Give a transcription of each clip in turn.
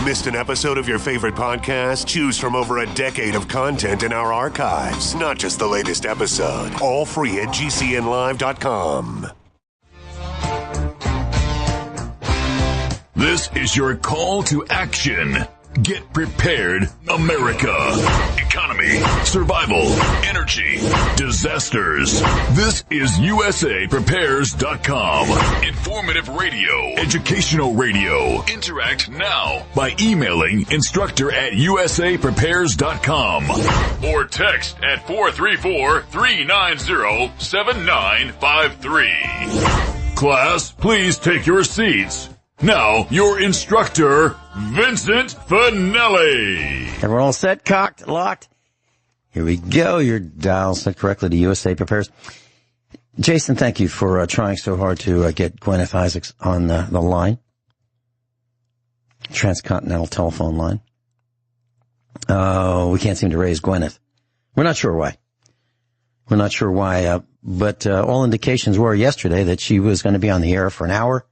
Missed an episode of your favorite podcast? Choose from over a decade of content in our archives, not just the latest episode. All free at GCNlive.com. This is your call to action. Get prepared, America. Economy, survival, energy, disasters. This is USAPrepares.com. Informative radio, educational radio. Interact now by emailing instructor@USAPrepares.com or text at 434-390-7953. Class, please take your seats. Now, your instructor, Vincent Finelli. Everyone all set, cocked, locked? Here we go. Your dial set correctly to USA Prepares. Jason, thank you for trying so hard to get Guineith Isaacs on the line. Transcontinental telephone line. We can't seem to raise Guineith. We're not sure why. But all indications were yesterday that she was going to be on the air for an hour.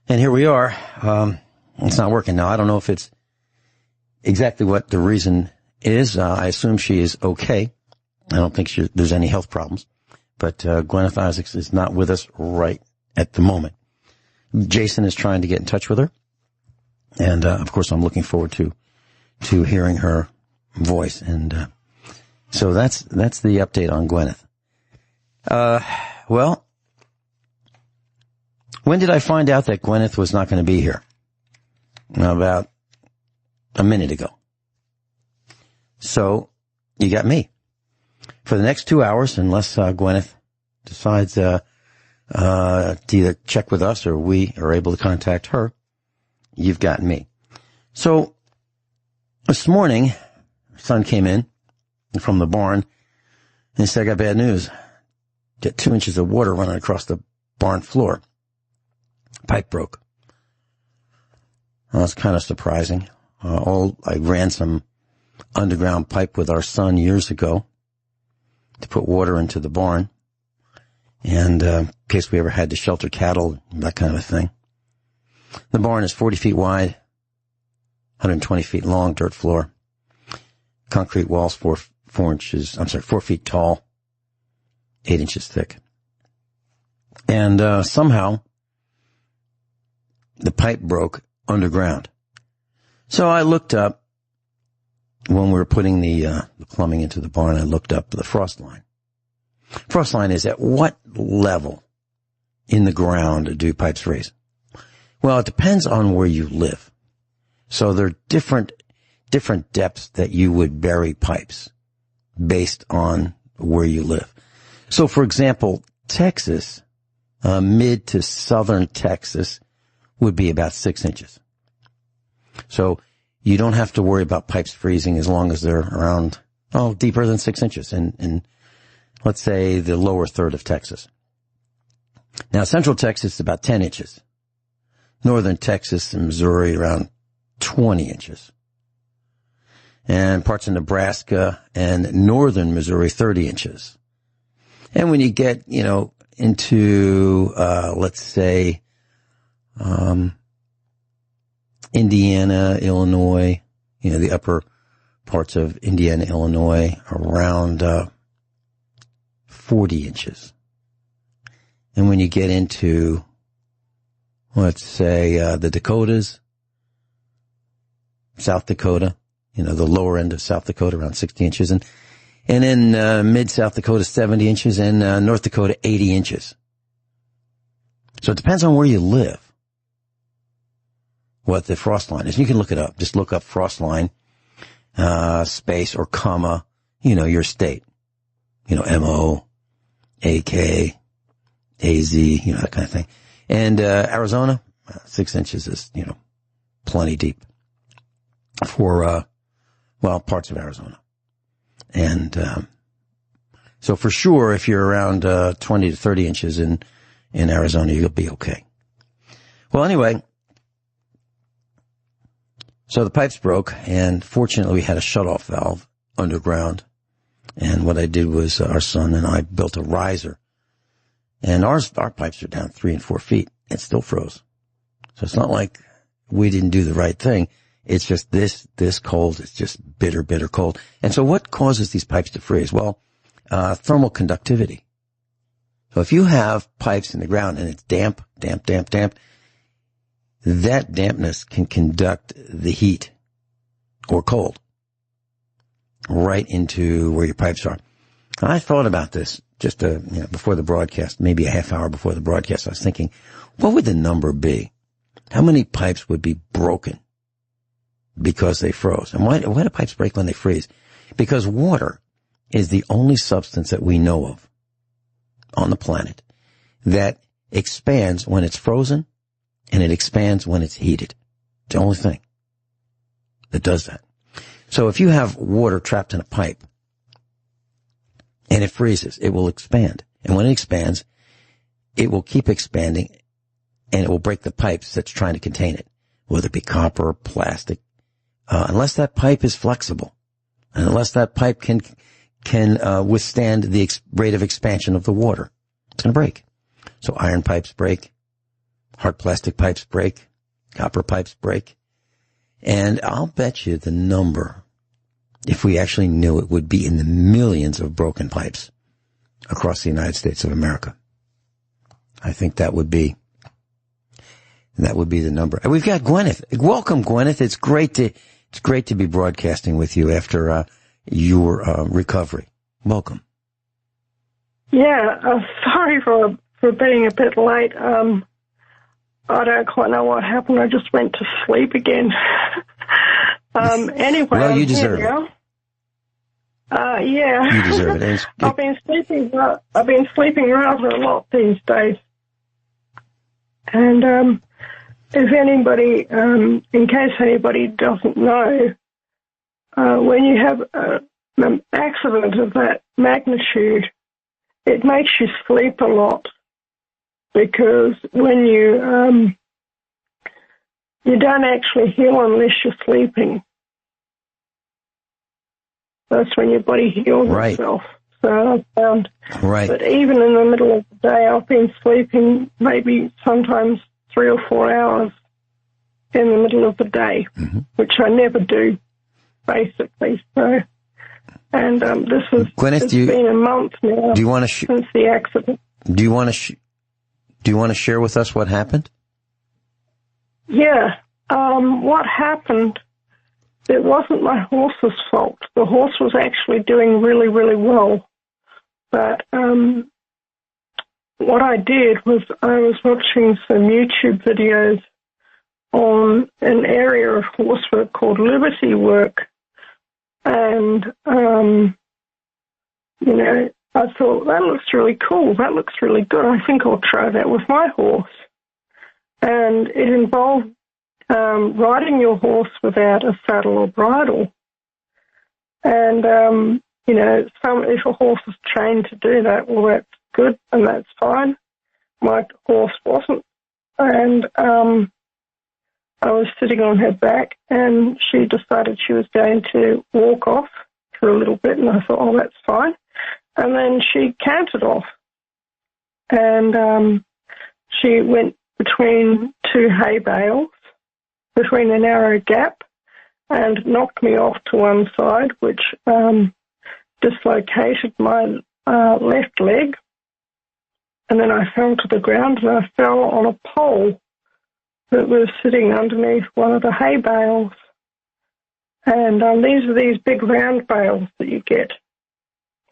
And here we are. It's not working now. I don't know if it's exactly what the reason is. I assume she is okay. I don't think there's any health problems. But Guineith Isaacs is not with us right at the moment. Jason is trying to get in touch with her. And, of course, I'm looking forward to hearing her voice. And so that's the update on Guineith. Well, when did I find out that Guineith was not going to be here? About a minute ago. So, you got me. For the next 2 hours, unless Guineith decides to either check with us or we are able to contact her, you've got me. So, this morning, son came in from the barn and he said, I got bad news. Get 2 inches of water running across the barn floor. Pipe broke. Well, that's kind of surprising. I ran some underground pipe with our son years ago to put water into the barn. And in case we ever had to shelter cattle, that kind of a thing. The barn is 40 feet wide, 120 feet long, dirt floor. Concrete walls 4 feet tall, 8 inches thick. And somehow the pipe broke underground. So I looked up, when we were putting the plumbing into the barn, I looked up the frost line. Frost line is at what level in the ground do pipes freeze? Well, it depends on where you live. So there are different depths that you would bury pipes based on where you live. So for example, Texas, mid to southern Texas, would be about 6 inches. So you don't have to worry about pipes freezing as long as they're around, deeper than 6 inches in let's say the lower third of Texas. Now central Texas is about 10 inches. Northern Texas and Missouri around 20 inches. And parts of Nebraska and northern Missouri 30 inches. And when you get, into, let's say, Indiana, Illinois, the upper parts of Indiana, Illinois, around 40 inches. And when you get into, let's say, the Dakotas, South Dakota, the lower end of South Dakota, around 60 inches, and in mid-South Dakota, 70 inches, and North Dakota, 80 inches. So it depends on where you live, what the frost line is. You can look it up. Just look up frost line, space or comma, your state. M-O, A-K, A-Z, that kind of thing. And Arizona, 6 inches is, plenty deep for, parts of Arizona. And so for sure, if you're around 20 to 30 inches in Arizona, you'll be okay. Well, anyway, so the pipes broke, and fortunately we had a shutoff valve underground. And what I did was our son and I built a riser. And our pipes are down 3 and 4 feet. It still froze. So it's not like we didn't do the right thing. It's just this cold. It's just bitter, bitter cold. And so what causes these pipes to freeze? Well, thermal conductivity. So if you have pipes in the ground and it's damp, that dampness can conduct the heat or cold right into where your pipes are. I thought about this just before the broadcast, maybe a half hour before the broadcast. I was thinking, what would the number be? How many pipes would be broken because they froze? And why do pipes break when they freeze? Because water is the only substance that we know of on the planet that expands when it's frozen and it expands when it's heated. It's the only thing that does that. So if you have water trapped in a pipe and it freezes, it will expand. And when it expands, it will keep expanding and it will break the pipes that's trying to contain it, whether it be copper, plastic, unless that pipe is flexible, and unless that pipe can withstand the rate of expansion of the water, it's going to break. So iron pipes break, hard plastic pipes break, copper pipes break, and I'll bet you the number, if we actually knew it, would be in the millions of broken pipes across the United States of America. I think that would be the number. And we've got Guineith. Welcome, Guineith. It's great to be broadcasting with you after your recovery. Welcome. Yeah, sorry for being a bit late. I don't quite know what happened. I just went to sleep again. Anyway, well, you deserve it. Yeah, you deserve it. I've been sleeping rather a lot these days. And if anybody, in case anybody doesn't know, when you have an accident of that magnitude, it makes you sleep a lot, because when you don't actually heal unless you're sleeping. That's when your body heals itself. So I found that even in the middle of the day, I've been sleeping maybe sometimes 3 or 4 hours in the middle of the day, which I never do, basically. So, and this has been a month now since the accident. Do you want to share with us what happened? Yeah. What happened, it wasn't my horse's fault. The horse was actually doing really, really well. But what I did was I was watching some YouTube videos on an area of horsework called Liberty Work. And, I thought, that looks really cool. That looks really good. I think I'll try that with my horse. And it involved riding your horse without a saddle or bridle. And, if a horse is trained to do that, well, that's good and that's fine. My horse wasn't. And I was sitting on her back and she decided she was going to walk off for a little bit, and I thought, oh, that's fine. And then she cantered off. And she went between 2 hay bales, between a narrow gap, and knocked me off to one side, which dislocated my left leg. And then I fell to the ground, and I fell on a pole that was sitting underneath one of the hay bales. And these are these big round bales that you get.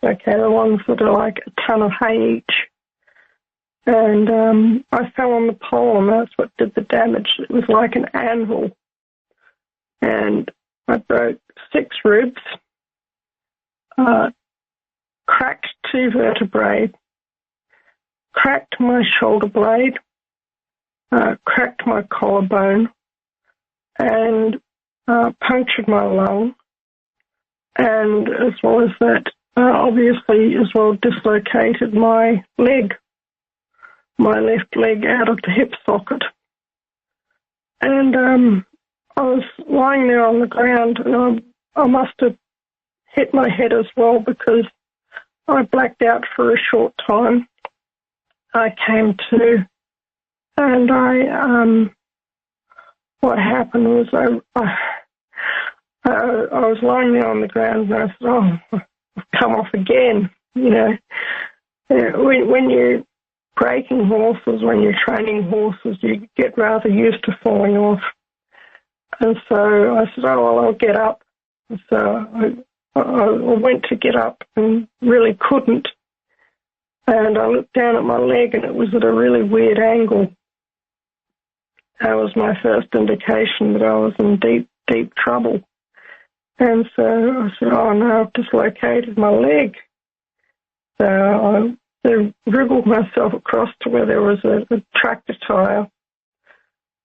Okay, the ones that are like a ton of hay each. And I fell on the pole, and that's what did the damage. It was like an anvil. And I broke 6 ribs, cracked 2 vertebrae, cracked my shoulder blade, cracked my collarbone, and punctured my lung. And as well as that, obviously as well dislocated my leg, my left leg out of the hip socket. And I was lying there on the ground, and I must have hit my head as well, because I blacked out for a short time. I came to, and what happened was I was lying there on the ground and I said, oh, I've come off again. You know, when you're breaking horses, when you're training horses, you get rather used to falling off. And so I said, oh, well, I'll get up. And so I went to get up and really couldn't. And I looked down at my leg and it was at a really weird angle. That was my first indication that I was in deep, deep trouble. And so I said, oh, no, I've dislocated my leg. So I wriggled myself across to where there was a tractor tyre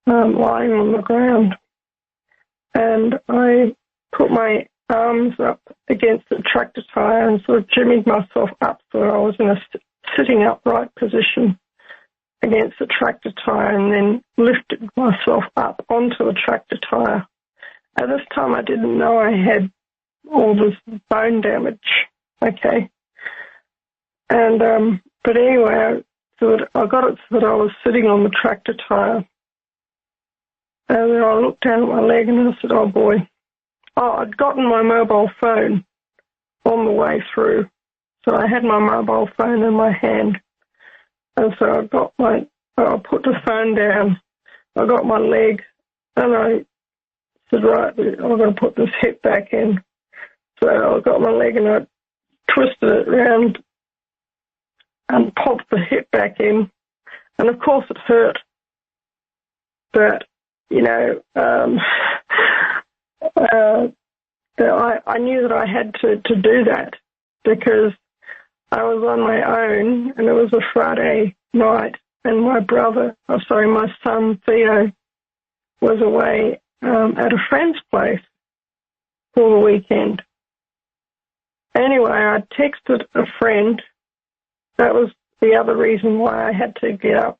lying on the ground. And I put my arms up against the tractor tyre and sort of jimmied myself up so I was in a sitting upright position against the tractor tyre and then lifted myself up onto the tractor tyre. At this time, I didn't know I had all this bone damage, okay? And, but anyway, I got it so that I was sitting on the tractor tyre. And then I looked down at my leg and I said, oh, boy. Oh, I'd gotten my mobile phone on the way through. So I had my mobile phone in my hand. And so I put the phone down. I got my leg and I said, right, I'm going to put this hip back in. So I got my leg and I twisted it around and popped the hip back in. And of course it hurt. But, you know, I knew that I had to do that because I was on my own and it was a Friday night and my son Theo was away at a friend's place for the weekend. Anyway, I texted a friend. That was the other reason why I had to get up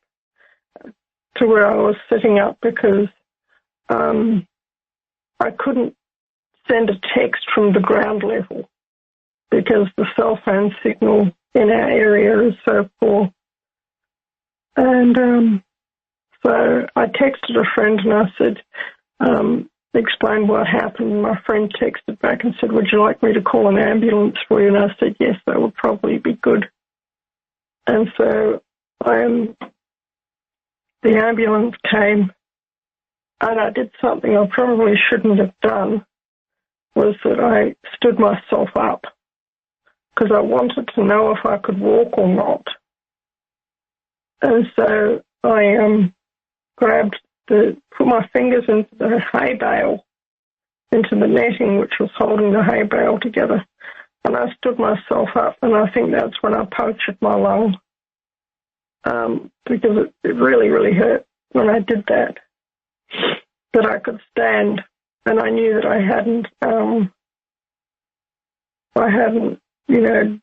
to where I was sitting up because I couldn't send a text from the ground level because the cell phone signal in our area is so poor. And so I texted a friend and I said, explained what happened. My friend texted back and said, would you like me to call an ambulance for you? And I said, yes, that would probably be good. And so the ambulance came and I did something I probably shouldn't have done, was that I stood myself up because I wanted to know if I could walk or not. And so I put my fingers into the hay bale, into the netting which was holding the hay bale together, and I stood myself up, and I think that's when I punctured my lung because it really, really hurt when I did that. But I could stand, and I knew that I hadn't, you know,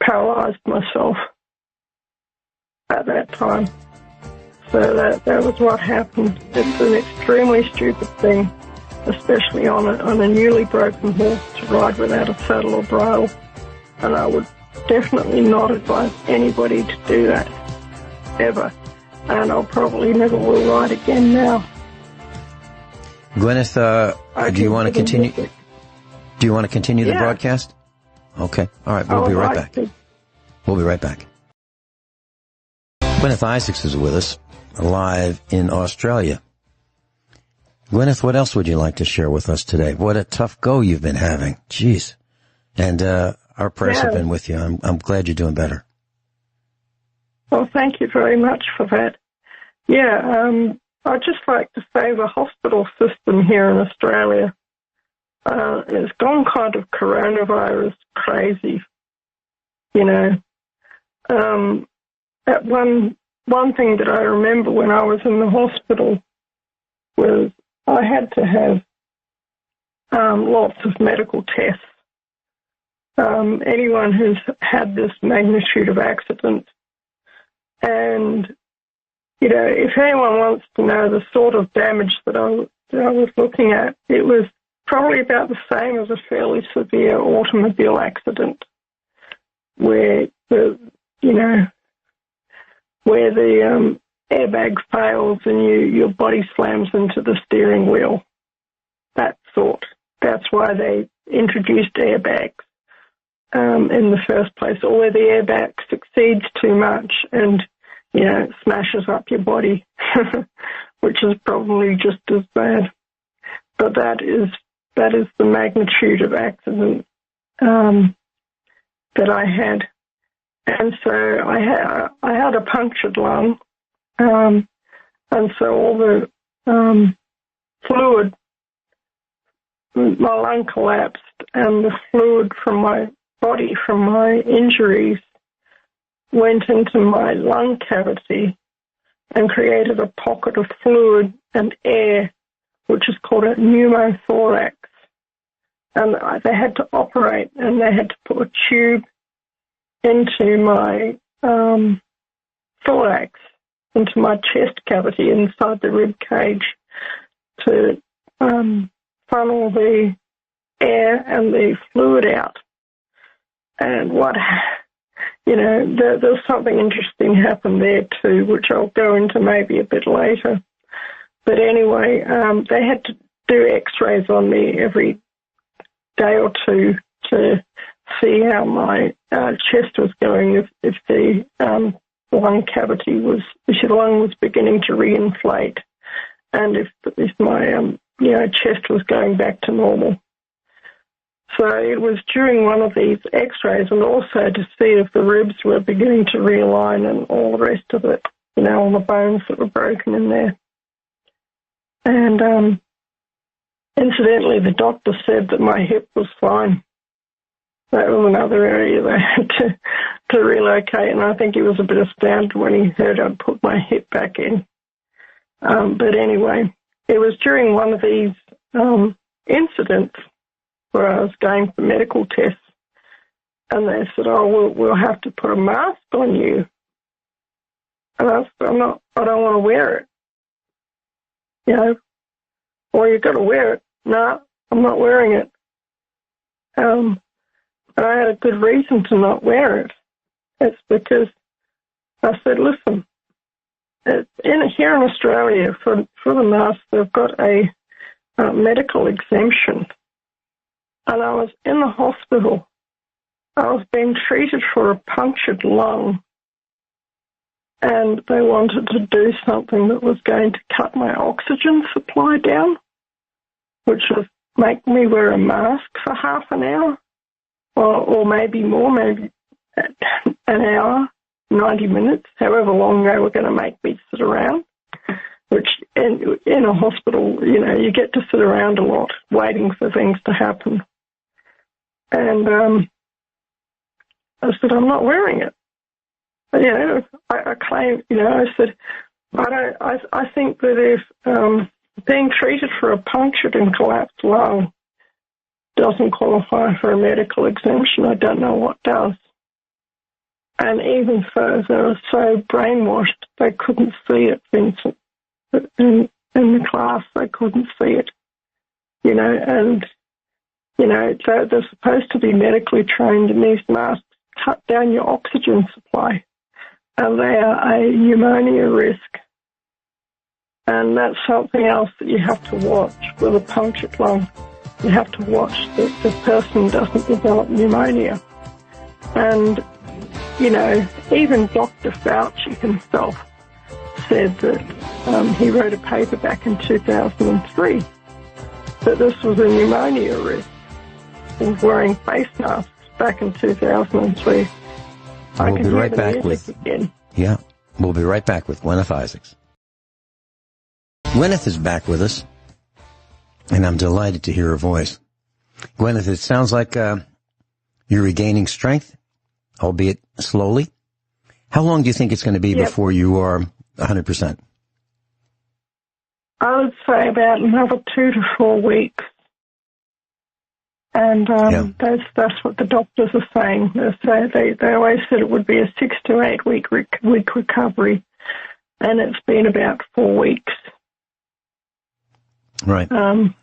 paralyzed myself at that time. So that was what happened. It's an extremely stupid thing, especially on a newly broken horse to ride without a saddle or bridle. And I would definitely not advise anybody to do that, ever. And I'll probably never will ride again now. Guineith, do you want to continue? Do you want to continue the broadcast? Okay. All right. We'll be right back. We'll be right back. Guineith Isaacs is with us, live in Australia. Guineith, what else would you like to share with us today? What a tough go you've been having. Jeez. And our prayers have been with you. I'm glad you're doing better. Well, thank you very much for that. Yeah, I'd just like to say the hospital system here in Australia has gone kind of coronavirus crazy, you know. At one thing that I remember when I was in the hospital was I had to have lots of medical tests. Anyone who's had this magnitude of accident, and you know, if anyone wants to know the sort of damage that I was looking at, it was probably about the same as a fairly severe automobile accident, where the airbag fails and your body slams into the steering wheel. That sort. That's why they introduced airbags in the first place, or where the airbag succeeds too much and, smashes up your body, which is probably just as bad. But that is the magnitude of accident that I had. And so I had a punctured lung, and so all the fluid, my lung collapsed, and the fluid from my body, from my injuries, went into my lung cavity and created a pocket of fluid and air, which is called a pneumothorax. And they had to operate, and they had to put a tube into my thorax, into my chest cavity inside the rib cage to funnel the air and the fluid out. And there's something interesting happened there too, which I'll go into maybe a bit later. But anyway, they had to do x-rays on me every day or two to see how my chest was going, if the lung cavity if the lung was beginning to reinflate, and if my chest was going back to normal. So it was during one of these x-rays, and also to see if the ribs were beginning to realign and all the rest of it, all the bones that were broken in there. And incidentally, the doctor said that my hip was fine. That was another area they had to relocate, and I think he was a bit astounded when he heard I'd put my hip back in. But anyway, it was during one of these incidents where I was going for medical tests, and they said, we'll have to put a mask on you. And I said, I don't want to wear it. Well, you've got to wear it. No, I'm not wearing it. And I had a good reason to not wear it. It's because I said, listen, here in Australia, for the mask, they've got a medical exemption. And I was in the hospital. I was being treated for a punctured lung, and they wanted to do something that was going to cut my oxygen supply down, which was make me wear a mask for half an hour, or maybe more, maybe an hour, 90 minutes, however long they were going to make me sit around, which in a hospital, you get to sit around a lot waiting for things to happen. And I said, I'm not wearing it. I claim, I said, I think that if being treated for a punctured and collapsed lung doesn't qualify for a medical exemption, I don't know what does. And even so, they were so brainwashed, they couldn't see it, Vincent. In the class, they couldn't see it, and, they're supposed to be medically trained, and these masks cut down your oxygen supply, and they are a pneumonia risk. And that's something else that you have to watch with a punctured lung. You have to watch that the person doesn't develop pneumonia. And, even Dr. Fauci himself said that he wrote a paper back in 2003 that this was a pneumonia risk. He was wearing face masks back in 2003. We'll be right back with again. Yeah, we'll be right back with Guineith Isaacs. Guineith is back with us, and I'm delighted to hear her voice. Guineith, it sounds like you're regaining strength, albeit slowly. How long do you think it's going to be before you are 100%? I would say about another 2 to 4 weeks. And that's what the doctors are saying. They always said it would be a 6 to 8 week recovery, and it's been about 4 weeks. Right.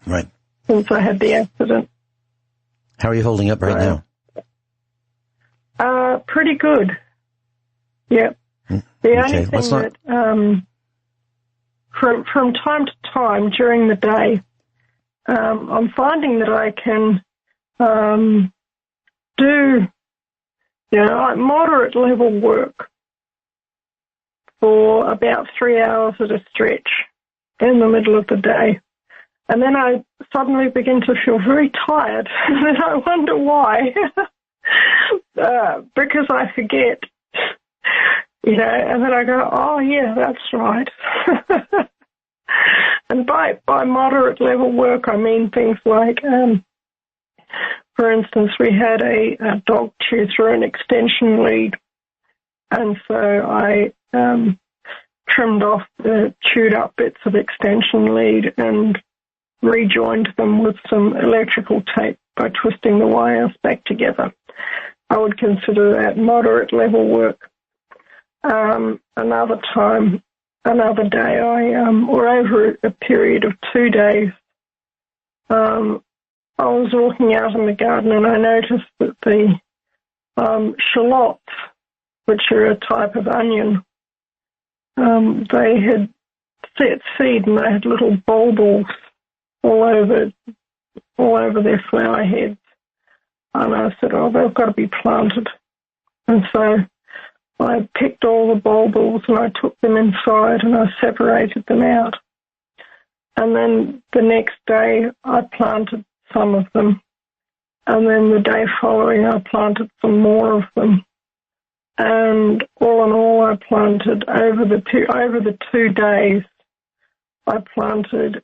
Right. Since I had the accident. How are you holding up right now? Pretty good. Yep. The only thing from time to time during the day, I'm finding that I can do, moderate level work for about 3 hours at a stretch in the middle of the day. And then I suddenly begin to feel very tired, and I wonder why. Because I forget, and then I go, oh, yeah, that's right. And by moderate level work, I mean things like, for instance, we had a dog chew through an extension lead, and so I trimmed off the chewed up bits of extension lead and rejoined them with some electrical tape by twisting the wires back together. I would consider that moderate level work. Another day, or over a period of 2 days, I was walking out in the garden and I noticed that the shallots, which are a type of onion, they had set seed and they had little bulbils all over their flower heads. And I said, oh, they've got to be planted. And so I picked all the bulbils and I took them inside and I separated them out. And then the next day I planted some of them. And then the day following I planted some more of them. And all in all I planted, over the 2 days, I planted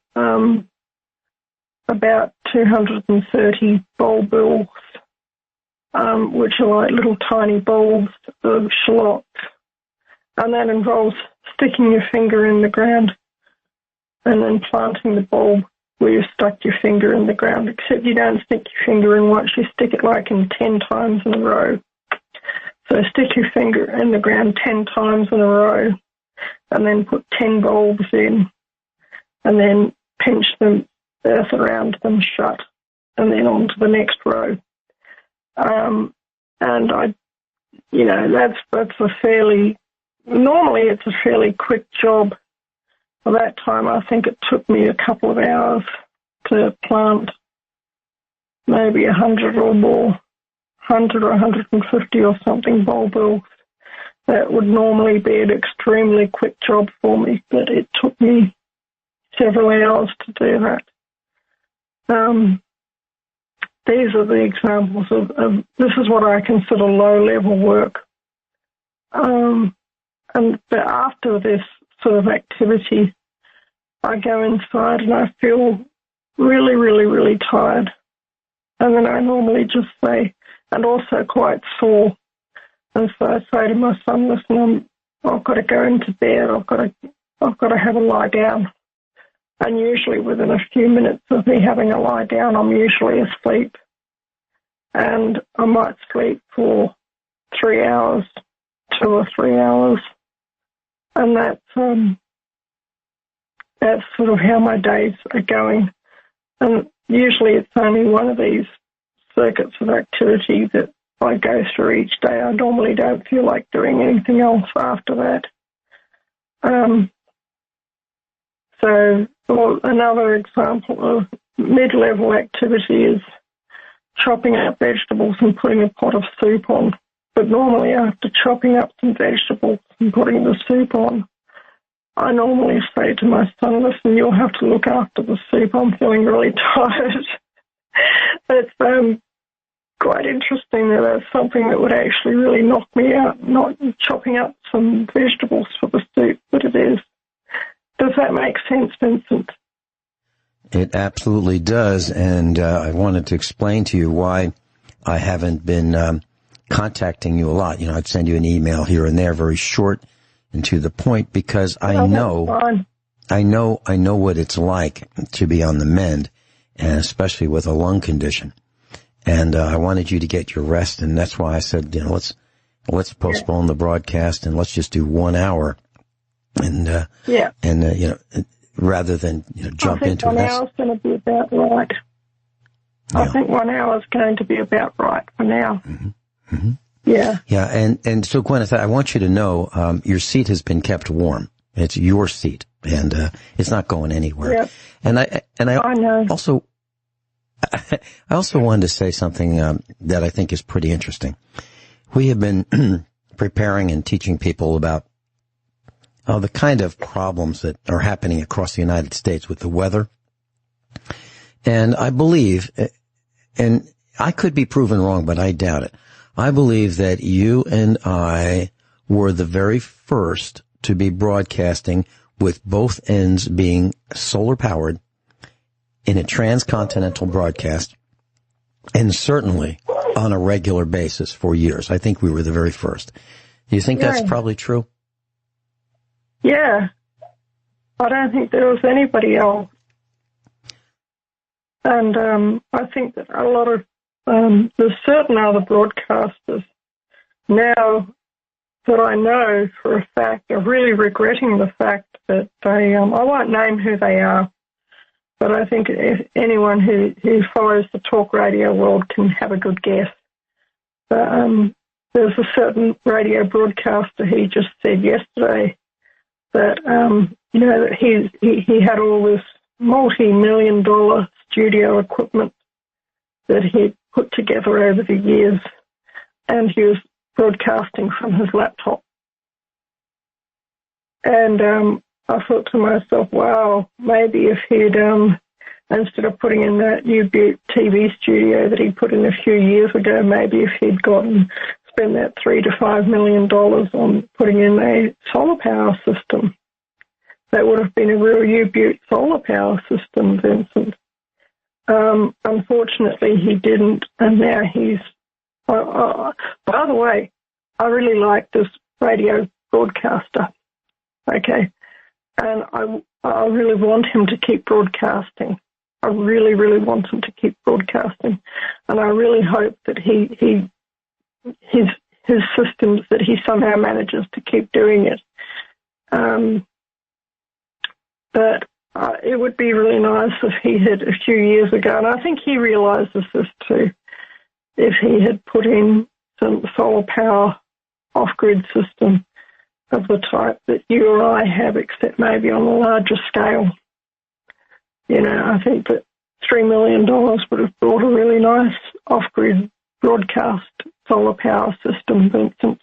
about 230 bulbils, which are like little tiny bulbs of shallots. And that involves sticking your finger in the ground and then planting the bulb where you stuck your finger in the ground, except you don't stick your finger in once, you stick it like in 10 times in a row. So stick your finger in the ground 10 times in a row and then put 10 bulbs in and then pinch the earth around them shut and then on to the next row. And that's normally it's a fairly quick job. For that time, I think it took me a couple of hours to plant maybe 100 or more, 100 or 150 or something bulbils. That would normally be an extremely quick job for me, but it took me several hours to do that. These are the examples of this is what I consider low-level work. But after this sort of activity, I go inside and I feel really, really, really tired. And then I normally just say, and also quite sore. And so I say to my son, listen, I've got to go into bed. I've got to have a lie down. And usually within a few minutes of me having a lie down, I'm usually asleep. And I might sleep for 3 hours, 2 or 3 hours. And that's sort of how my days are going. And usually it's only one of these circuits of activity that I go through each day. I normally don't feel like doing anything else after that. So another example of mid-level activity is chopping up vegetables and putting a pot of soup on. But normally after chopping up some vegetables and putting the soup on, I normally say to my son, listen, you'll have to look after the soup. I'm feeling really tired. It's quite interesting that that's something that would actually really knock me out, not chopping up some vegetables for the soup, but it is. Does that make sense, Vincent? It absolutely does, and I wanted to explain to you why I haven't been contacting you a lot. I'd send you an email here and there, very short and to the point, because I know what it's like to be on the mend, and especially with a lung condition. And I wanted you to get your rest, and that's why I said, let's postpone the broadcast and let's just do 1 hour, and rather than jump into it. 1 hour is going to be about right. Yeah. I think 1 hour is going to be about right for now. Mm-hmm. Mm-hmm. Yeah. Yeah, and so Guineith, I want you to know your seat has been kept warm. It's your seat. and it's not going anywhere. Yep. And I know. also, I also wanted to say something that I think is pretty interesting. We have been preparing and teaching people about the kind of problems that are happening across the United States with the weather. And I believe, and I could be proven wrong, but I doubt it. I believe that you and I were the very first to be broadcasting with both ends being solar powered in a transcontinental broadcast, and certainly on a regular basis for years. I think we were the very first. Do you think that's probably true? Yeah. I don't think there was anybody else. And I think that a lot of, there's certain other broadcasters now that I know for a fact are really regretting the fact that they, I won't name who they are, but I think if anyone who follows the talk radio world can have a good guess. There's a certain radio broadcaster, he just said yesterday that, that he had all this multi-million-dollar studio equipment that he put together over the years, and he was broadcasting from his laptop. And I thought to myself, wow, maybe if he'd, instead of putting in that new TV studio that he put in a few years ago, maybe if he'd spend that $3 to $5 million on putting in a solar power system, that would have been a real U-Butte solar power system, Vincent. Unfortunately, he didn't, and now he's... by the way, I really like this radio broadcaster, okay? And I really want him to keep broadcasting. I really, really want him to keep broadcasting. And I really hope that his systems, that he somehow manages to keep doing it. But it would be really nice if he had, a few years ago, and I think he realises this too, if he had put in some solar power off-grid system of the type that you or I have, except maybe on a larger scale. You know, I think that $3 million would have brought a really nice off-grid broadcast solar power system, Vincent.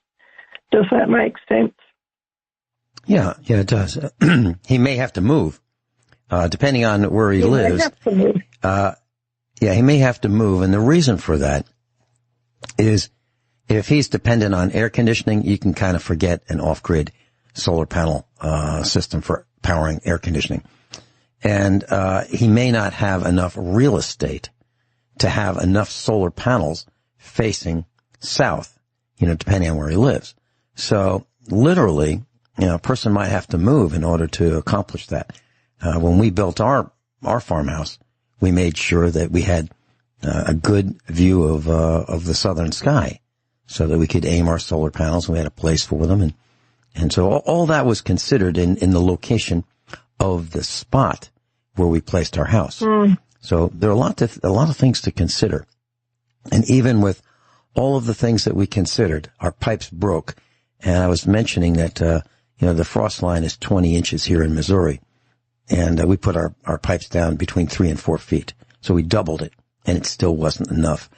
Does that make sense? Yeah, it does. He may have to move, depending on where he lives. May have to move. He may have to move, and the reason for that is if he's dependent on air conditioning, you can kind of forget an off-grid solar panel system for powering air conditioning. And he may not have enough real estate to have enough solar panels facing south, depending on where he lives. So literally, a person might have to move in order to accomplish that. When we built our farmhouse, we made sure that we had a good view of the southern sky so that we could aim our solar panels, and we had a place for them. And so all that was considered in the location of the spot where we placed our house. So there are a lot of things to consider. And even with all of the things that we considered, our pipes broke. And I was mentioning that, the frost line is 20 inches here in Missouri. And we put our pipes down between 3 and 4 feet. So we doubled it, and it still wasn't enough.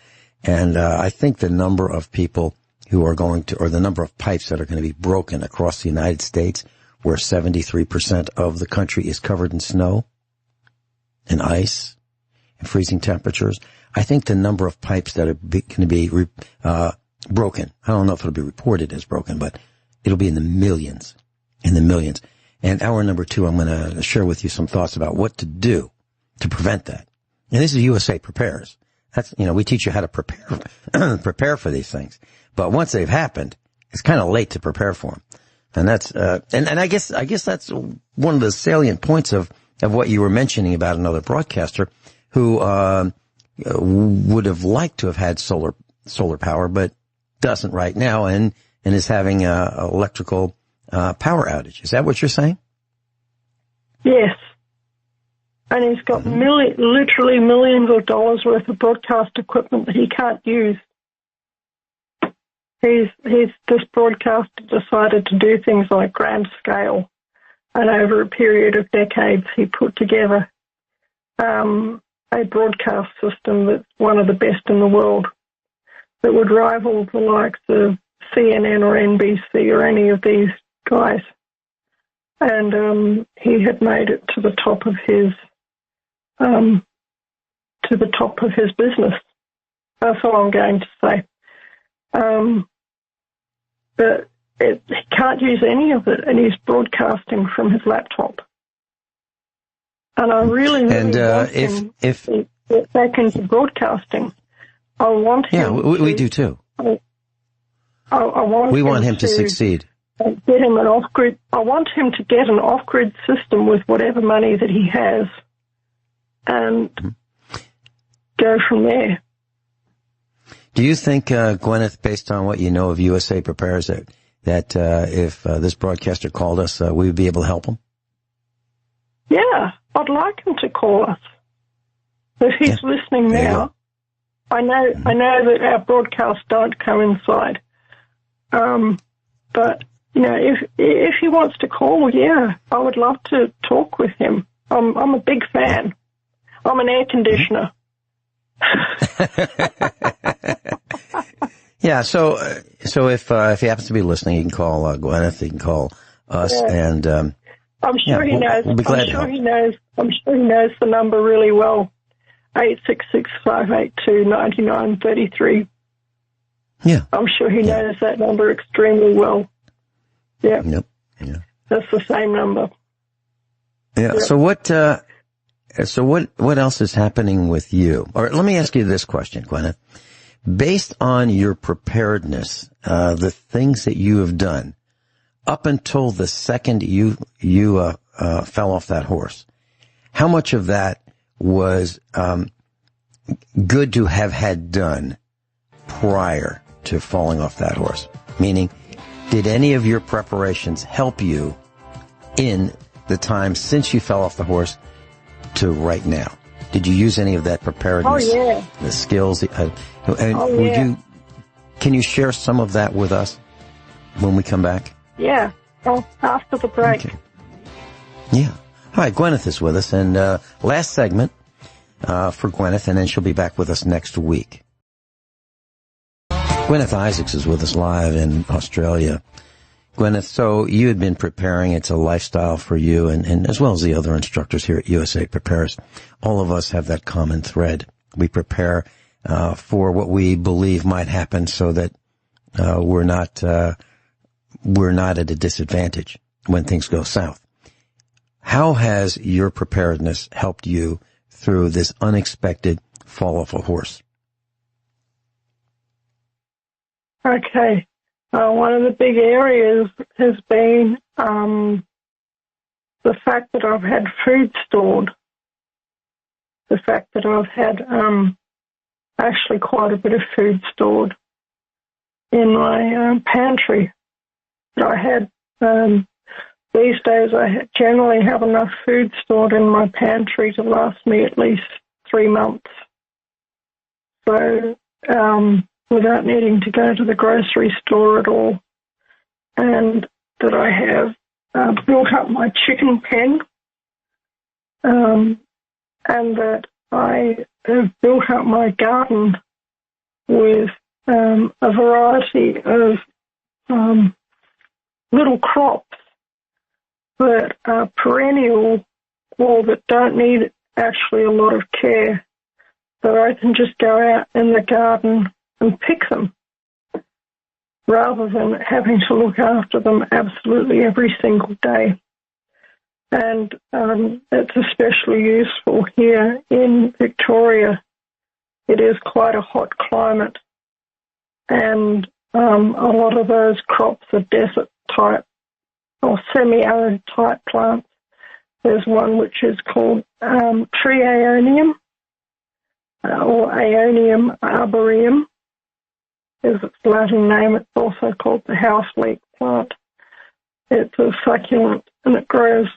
And I think the number of people who are or the number of pipes that are going to be broken across the United States, where 73% of the country is covered in snow and ice and freezing temperatures, I think the number of pipes that are going to be broken, I don't know if it'll be reported as broken, but it'll be in the millions. And hour number 2, I'm going to share with you some thoughts about what to do to prevent that. And this is USA Prepares. That's, we teach you how to prepare for these things. But once they've happened, it's kind of late to prepare for them. And that's, and I guess that's one of the salient points of what you were mentioning about another broadcaster who, would have liked to have had solar power, but doesn't right now and is having electrical power outage. Is that what you're saying? Yes. And he's got literally millions of dollars worth of broadcast equipment that he can't use. This broadcaster decided to do things like grand scale and over a period of decades, he put together a broadcast system that's one of the best in the world, that would rival the likes of CNN or NBC or any of these guys. And he had made it to the top of his business. That's all I'm going to say. But he can't use any of it, and he's broadcasting from his laptop. And I really want him to get back into broadcasting. I want him. Yeah, we do too. I want him to succeed. Get him an off-grid. I want him to get an off-grid system with whatever money that he has, and go from there. Do you think, Guineith, based on what you know of USA Prepares, that if this broadcaster called us, we would be able to help him? Yeah, I'd like him to call us. If he's listening now, I know that our broadcasts don't coincide. But you know, if he wants to call, yeah, I would love to talk with him. I'm a big fan. I'm an air conditioner. Yeah, so if he happens to be listening, he can call Guineith. He can call us, and I'm sure he knows. We'll be glad I'm sure he knows the number really well. 866-582-9933. Yeah, I'm sure he knows that number extremely well. Yeah. Yep. Yeah. That's the same number. Yeah. Yep. So what else is happening with you? Or let me ask you this question, Guineith. Based on your preparedness, the things that you have done up until the second you fell off that horse, how much of that was good to have had done prior to falling off that horse? Meaning, did any of your preparations help you in the time since you fell off the horse to right now? Did you use any of that preparedness? Oh, yeah. The skills? Can you share some of that with us when we come back? Yeah. Oh, after the break. Okay. Yeah. All right, Guineith is with us, and last segment for Guineith, and then she'll be back with us next week. Guineith Isaacs is with us live in Australia. Guineith, so you had been preparing. It's a lifestyle for you, and as well as the other instructors here at USA Prepares. All of us have that common thread. We prepare for what we believe might happen, so that we're not at a disadvantage when things go south. How has your preparedness helped you through this unexpected fall off a horse? Okay. One of the big areas has been the fact that I've had food stored. The fact that I've had actually quite a bit of food stored in my pantry. I had these days I generally have enough food stored in my pantry to last me at least 3 months. So without needing to go to the grocery store at all. And that I have built up my chicken pen, and that I have built up my garden with a variety of little crops that are perennial or that don't need actually a lot of care, that I can just go out in the garden and pick them, rather than having to look after them absolutely every single day. And it's especially useful here in Victoria. It is quite a hot climate, and a lot of those crops are desert type or semi-arid type plants. There's one which is called tree aeonium, or Aeonium arboreum is its Latin name. It's also called the house leek plant. It's a succulent, and it grows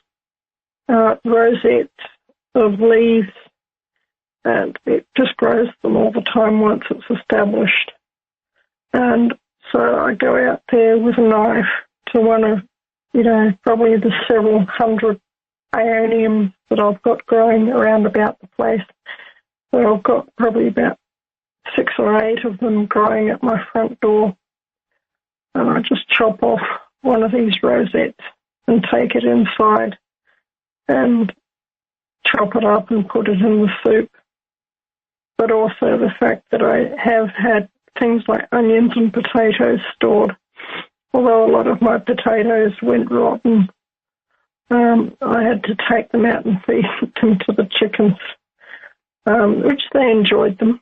rosettes of leaves, and it just grows them all the time once it's established. And so I go out there with a knife to one of probably the several hundred aeoniums that I've got growing around about the place. So I've got probably about 6 or 8 of them growing at my front door. And I just chop off one of these rosettes and take it inside and chop it up and put it in the soup. But also the fact that I have had things like onions and potatoes stored. Although a lot of my potatoes went rotten, I had to take them out and feed them to the chickens, which they enjoyed them.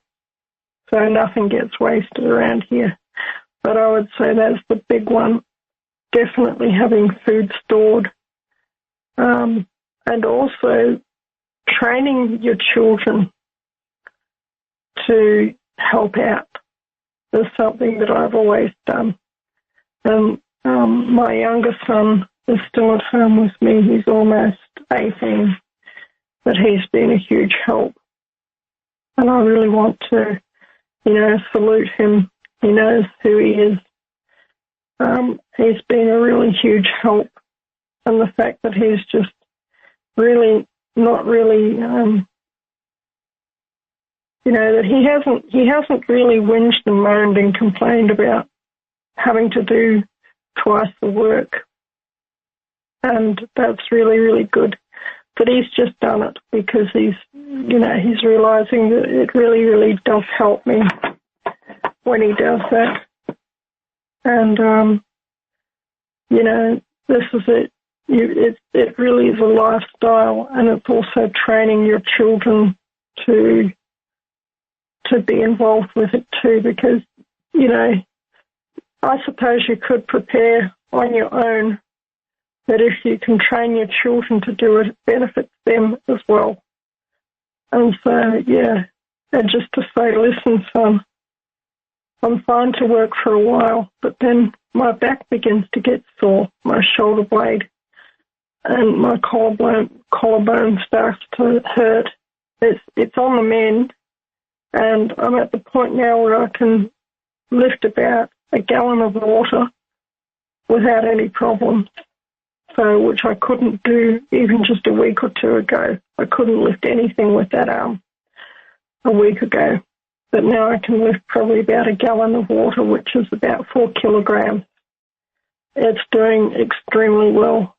So nothing gets wasted around here. But I would say that's the big one, definitely having food stored. And also training your children to help out is something that I've always done. And my younger son is still at home with me. He's almost 18, but he's been a huge help. And I really want to, salute him. He knows who he is. He's been a really huge help. And the fact that he's just really not really, that he hasn't really whinged and moaned and complained about having to do twice the work. And that's really, really good. But he's just done it because he's realizing that it really, really does help me when he does that. And, this is it. It really is a lifestyle, and it's also training your children to be involved with it too, because, I suppose you could prepare on your own, but if you can train your children to do it, it benefits them as well. And so, and just to say, listen, son, I'm fine to work for a while, but then my back begins to get sore, my shoulder blade, and my collarbone starts to hurt. It's on the mend, and I'm at the point now where I can lift about a gallon of water without any problems. So, which I couldn't do even just a week or two ago. I couldn't lift anything with that arm a week ago. But now I can lift probably about a gallon of water, which is about 4 kilograms. It's doing extremely well.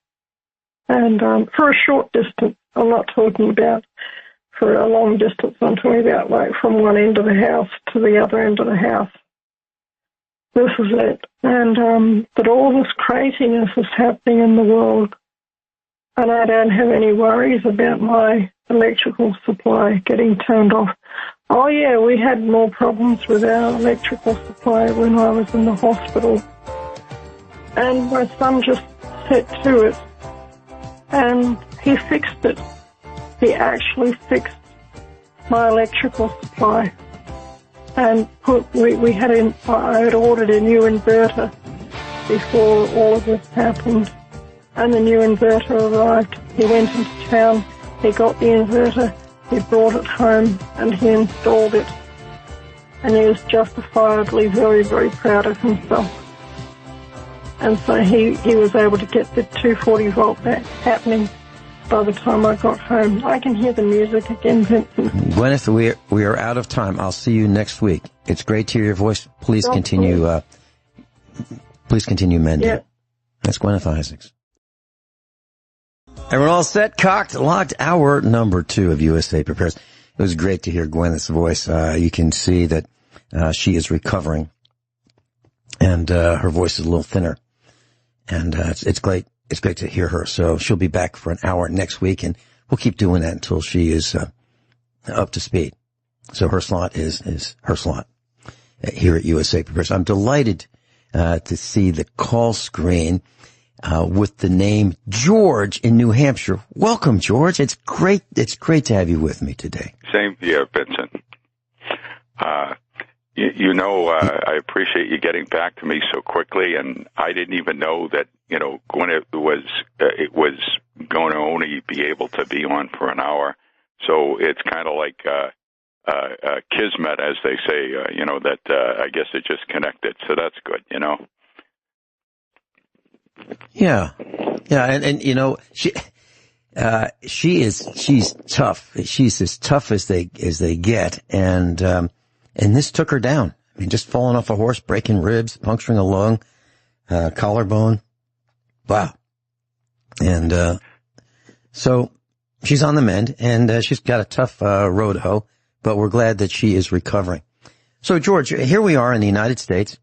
And for a short distance, I'm not talking about for a long distance, I'm talking about like from one end of the house to the other end of the house. This is it. And but all this craziness is happening in the world, and I don't have any worries about my electrical supply getting turned off. Oh, yeah, we had more problems with our electrical supply when I was in the hospital. And my son just set to it, and he fixed it. He actually fixed my electrical supply. And I had ordered a new inverter before all of this happened. And the new inverter arrived. He went into town, he got the inverter, he brought it home, and he installed it. And he was justifiably very, very proud of himself. And so he was able to get the 240 volt back happening by the time I got home. I can hear the music again, Vincent. Guineith, we are out of time. I'll see you next week. It's great to hear your voice. Please continue mending. Yeah. That's Guineith Isaacs. Everyone all set, cocked, locked, hour number 2 of USA Prepares. It was great to hear Guineith's voice. You can see that she is recovering, and her voice is a little thinner. And it's great. It's great to hear her. So she'll be back for an hour next week, and we'll keep doing that until she is up to speed. So her slot is her slot here at USA Prepares. I'm delighted to see the call screen with the name George in New Hampshire. Welcome, George. It's great to have you with me today. Same here, Vincent. I appreciate you getting back to me so quickly, and I didn't even know that, Guineith was going to only be able to be on for an hour. So it's kind of like kismet, as they say, that I guess it just connected. So that's good, Yeah. Yeah. And you know, she's tough. She's as tough as they get. And this took her down. I mean, just falling off a horse, breaking ribs, puncturing a lung, collarbone. Wow. And, so she's on the mend, and she's got a tough road to hoe, but we're glad that she is recovering. So, George, here we are in the United States.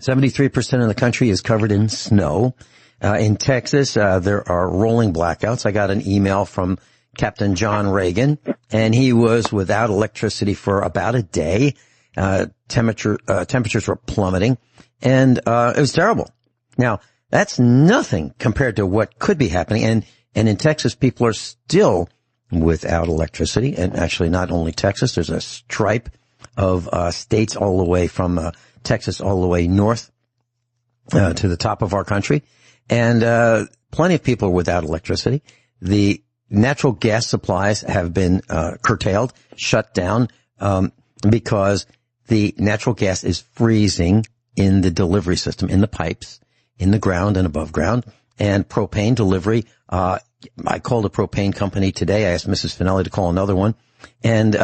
73% of the country is covered in snow. In Texas, there are rolling blackouts. I got an email from Captain John Reagan, and he was without electricity for about a day. Temperatures were plummeting, and it was terrible. Now, that's nothing compared to what could be happening. And in Texas, people are still without electricity. And actually, not only Texas, there's a stripe of states all the way from Texas all the way north to the top of our country. And plenty of people are without electricity. The natural gas supplies have been curtailed, shut down, because the natural gas is freezing in the delivery system, in the pipes, in the ground and above ground. And propane delivery, I called a propane company today. I asked Mrs. Finelli to call another one. And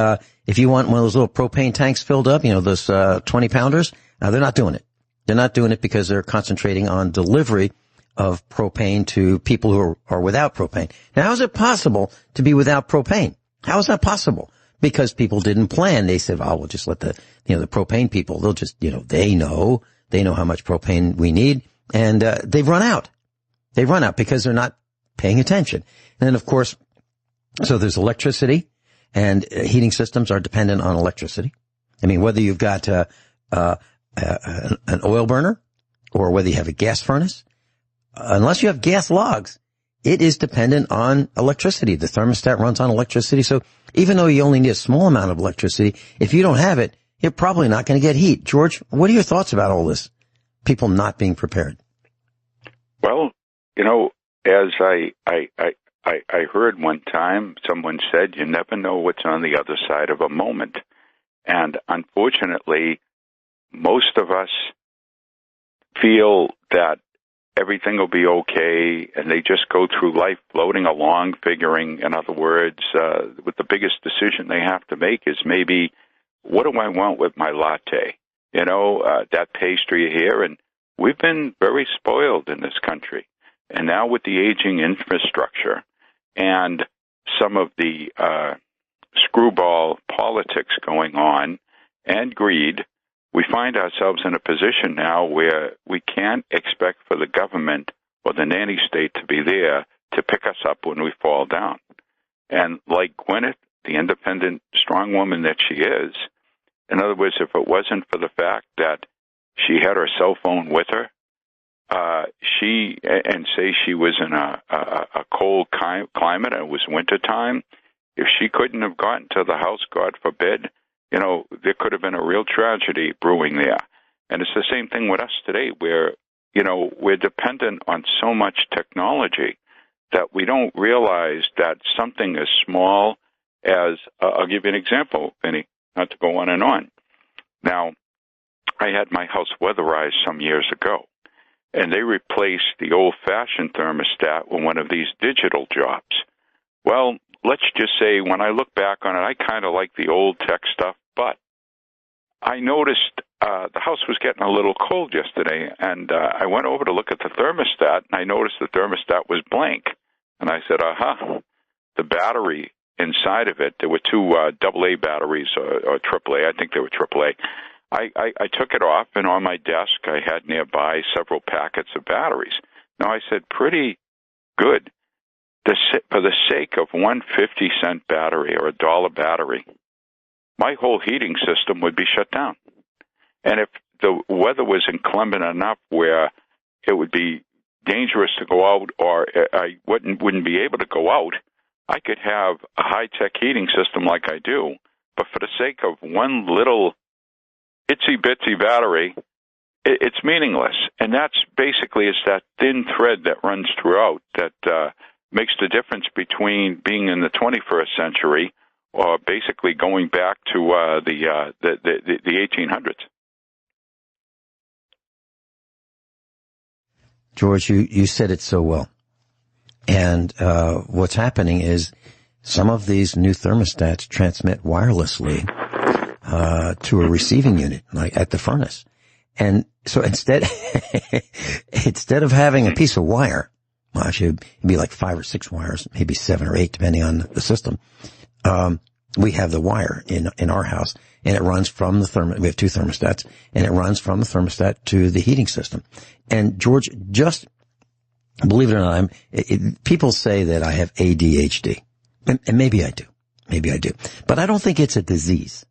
if you want one of those little propane tanks filled up, you know, those 20-pounders, they're not doing it. They're not doing it because they're concentrating on delivery of propane to people who are without propane. Now, how is it possible to be without propane? How is that possible? Because people didn't plan. They said, oh, we'll just let the propane people, they'll just, they know how much propane we need. And they've run out. They've run out because they're not paying attention. And then, of course, so there's electricity, and heating systems are dependent on electricity. I mean, whether you've got an oil burner or whether you have a gas furnace, unless you have gas logs, it is dependent on electricity. The thermostat runs on electricity. So even though you only need a small amount of electricity, if you don't have it, you're probably not going to get heat. George, what are your thoughts about all this? People not being prepared. Well, as I heard one time, someone said, you never know what's on the other side of a moment. And unfortunately, most of us feel that everything will be okay, and they just go through life floating along, figuring, in other words, what the biggest decision they have to make is maybe, what do I want with my latte? That pastry here. And we've been very spoiled in this country. And now with the aging infrastructure and some of the screwball politics going on and greed, we find ourselves in a position now where we can't expect for the government or the nanny state to be there to pick us up when we fall down. And like Guineith, the independent, strong woman that she is, in other words, if it wasn't for the fact that she had her cell phone with her, say she was in a cold climate and it was wintertime, if she couldn't have gotten to the house, God forbid, there could have been a real tragedy brewing there. And it's the same thing with us today, where, we're dependent on so much technology that we don't realize that something as small as, I'll give you an example, Vinny, not to go on and on. Now, I had my house weatherized some years ago, and they replaced the old-fashioned thermostat with one of these digital jobs. Well, let's just say when I look back on it, I kind of like the old tech stuff, but I noticed the house was getting a little cold yesterday, and I went over to look at the thermostat, and I noticed the thermostat was blank. And I said, aha, the battery inside of it, there were two AA batteries or AAA. I think they were AAA. I took it off, and on my desk I had nearby several packets of batteries. Now, I said, pretty good. For the sake of one 50-cent battery or $1 battery, my whole heating system would be shut down. And if the weather was inclement enough where it would be dangerous to go out, or I wouldn't be able to go out, I could have a high-tech heating system like I do, but for the sake of one little itsy-bitsy battery, it's meaningless. And that's basically, it's that thin thread that runs throughout that makes the difference between being in the 21st century or basically going back to the 1800s. George, you said it so well. And what's happening is some of these new thermostats transmit wirelessly to a receiving unit, like at the furnace. And so instead of having a piece of wire, well, actually it'd be like 5 or 6 wires, maybe 7 or 8, depending on the system. We have the wire in our house, and it runs from the we have 2 thermostats, and it runs from the thermostat to the heating system. And George, just believe it or not, people say that I have ADHD. And maybe I do. Maybe I do. But I don't think it's a disease.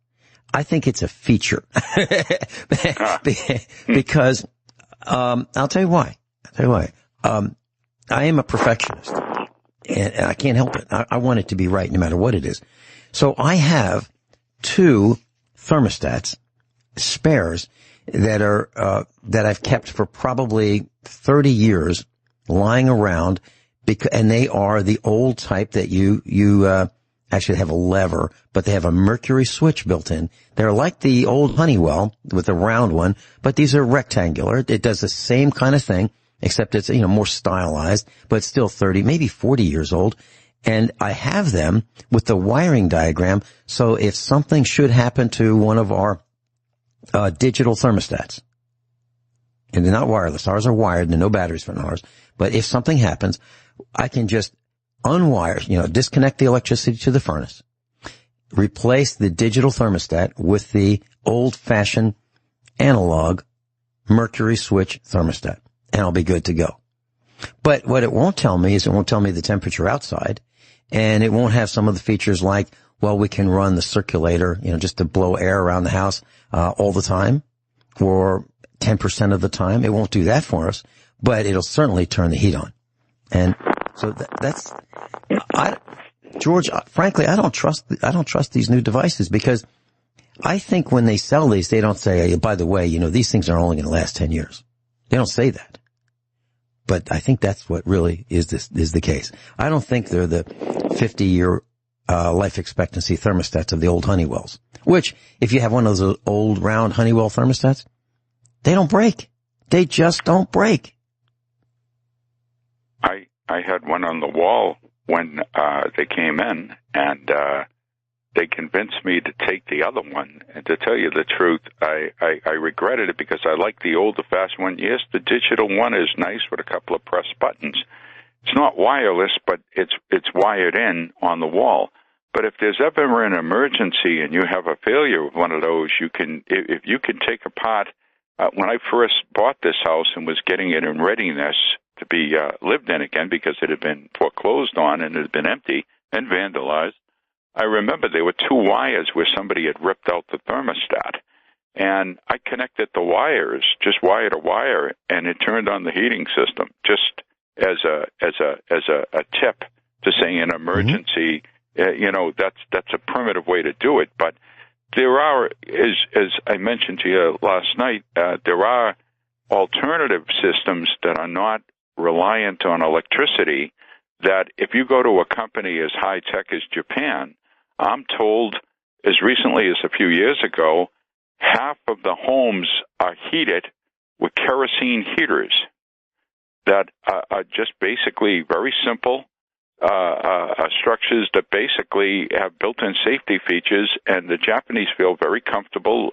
I think it's a feature. Because, I'll tell you why. I am a perfectionist. And I can't help it. I want it to be right no matter what it is. So I have 2 thermostats, spares, that I've kept for probably 30 years lying around, and they are the old type that you actually have a lever, but they have a mercury switch built in. They're like the old Honeywell with a round one, but these are rectangular. It does the same kind of thing, except it's, more stylized, but it's still 30, maybe 40 years old. And I have them with the wiring diagram. So if something should happen to one of our digital thermostats, and they're not wireless, ours are wired, and there are no batteries for ours, but if something happens, I can just unwire, disconnect the electricity to the furnace, replace the digital thermostat with the old-fashioned analog mercury switch thermostat, and I'll be good to go. But what it won't tell me is it won't tell me the temperature outside, and it won't have some of the features like, well, we can run the circulator, just to blow air around the house all the time, or 10% of the time. It won't do that for us, but it'll certainly turn the heat on. And so George, frankly, I don't trust these new devices, because I think when they sell these, they don't say, by the way, these things are only going to last 10 years. They don't say that. But I think that's what really is the case. I don't think they're the 50-year life expectancy thermostats of the old Honeywells, which, if you have one of those old round Honeywell thermostats, they don't break. They just don't break. I had one on the wall when they came in, and they convinced me to take the other one. And to tell you the truth, I regretted it, because I like the older-fashioned one. Yes, the digital one is nice with a couple of press buttons. It's not wireless, but it's wired in on the wall. But if there's ever an emergency and you have a failure with one of those, if you can take apart. When I first bought this house and was getting it in readiness to be lived in again, because it had been foreclosed on and it had been empty and vandalized, I remember there were 2 wires where somebody had ripped out the thermostat, and I connected the wires, just wire to wire, and it turned on the heating system, just as a tip to say in emergency. That's a primitive way to do it, but there are, as I mentioned to you last night, there are alternative systems that are not reliant on electricity, that if you go to a company as high-tech as Japan, I'm told as recently as a few years ago, half of the homes are heated with kerosene heaters that are just basically very simple structures that basically have built-in safety features, and the Japanese feel very comfortable.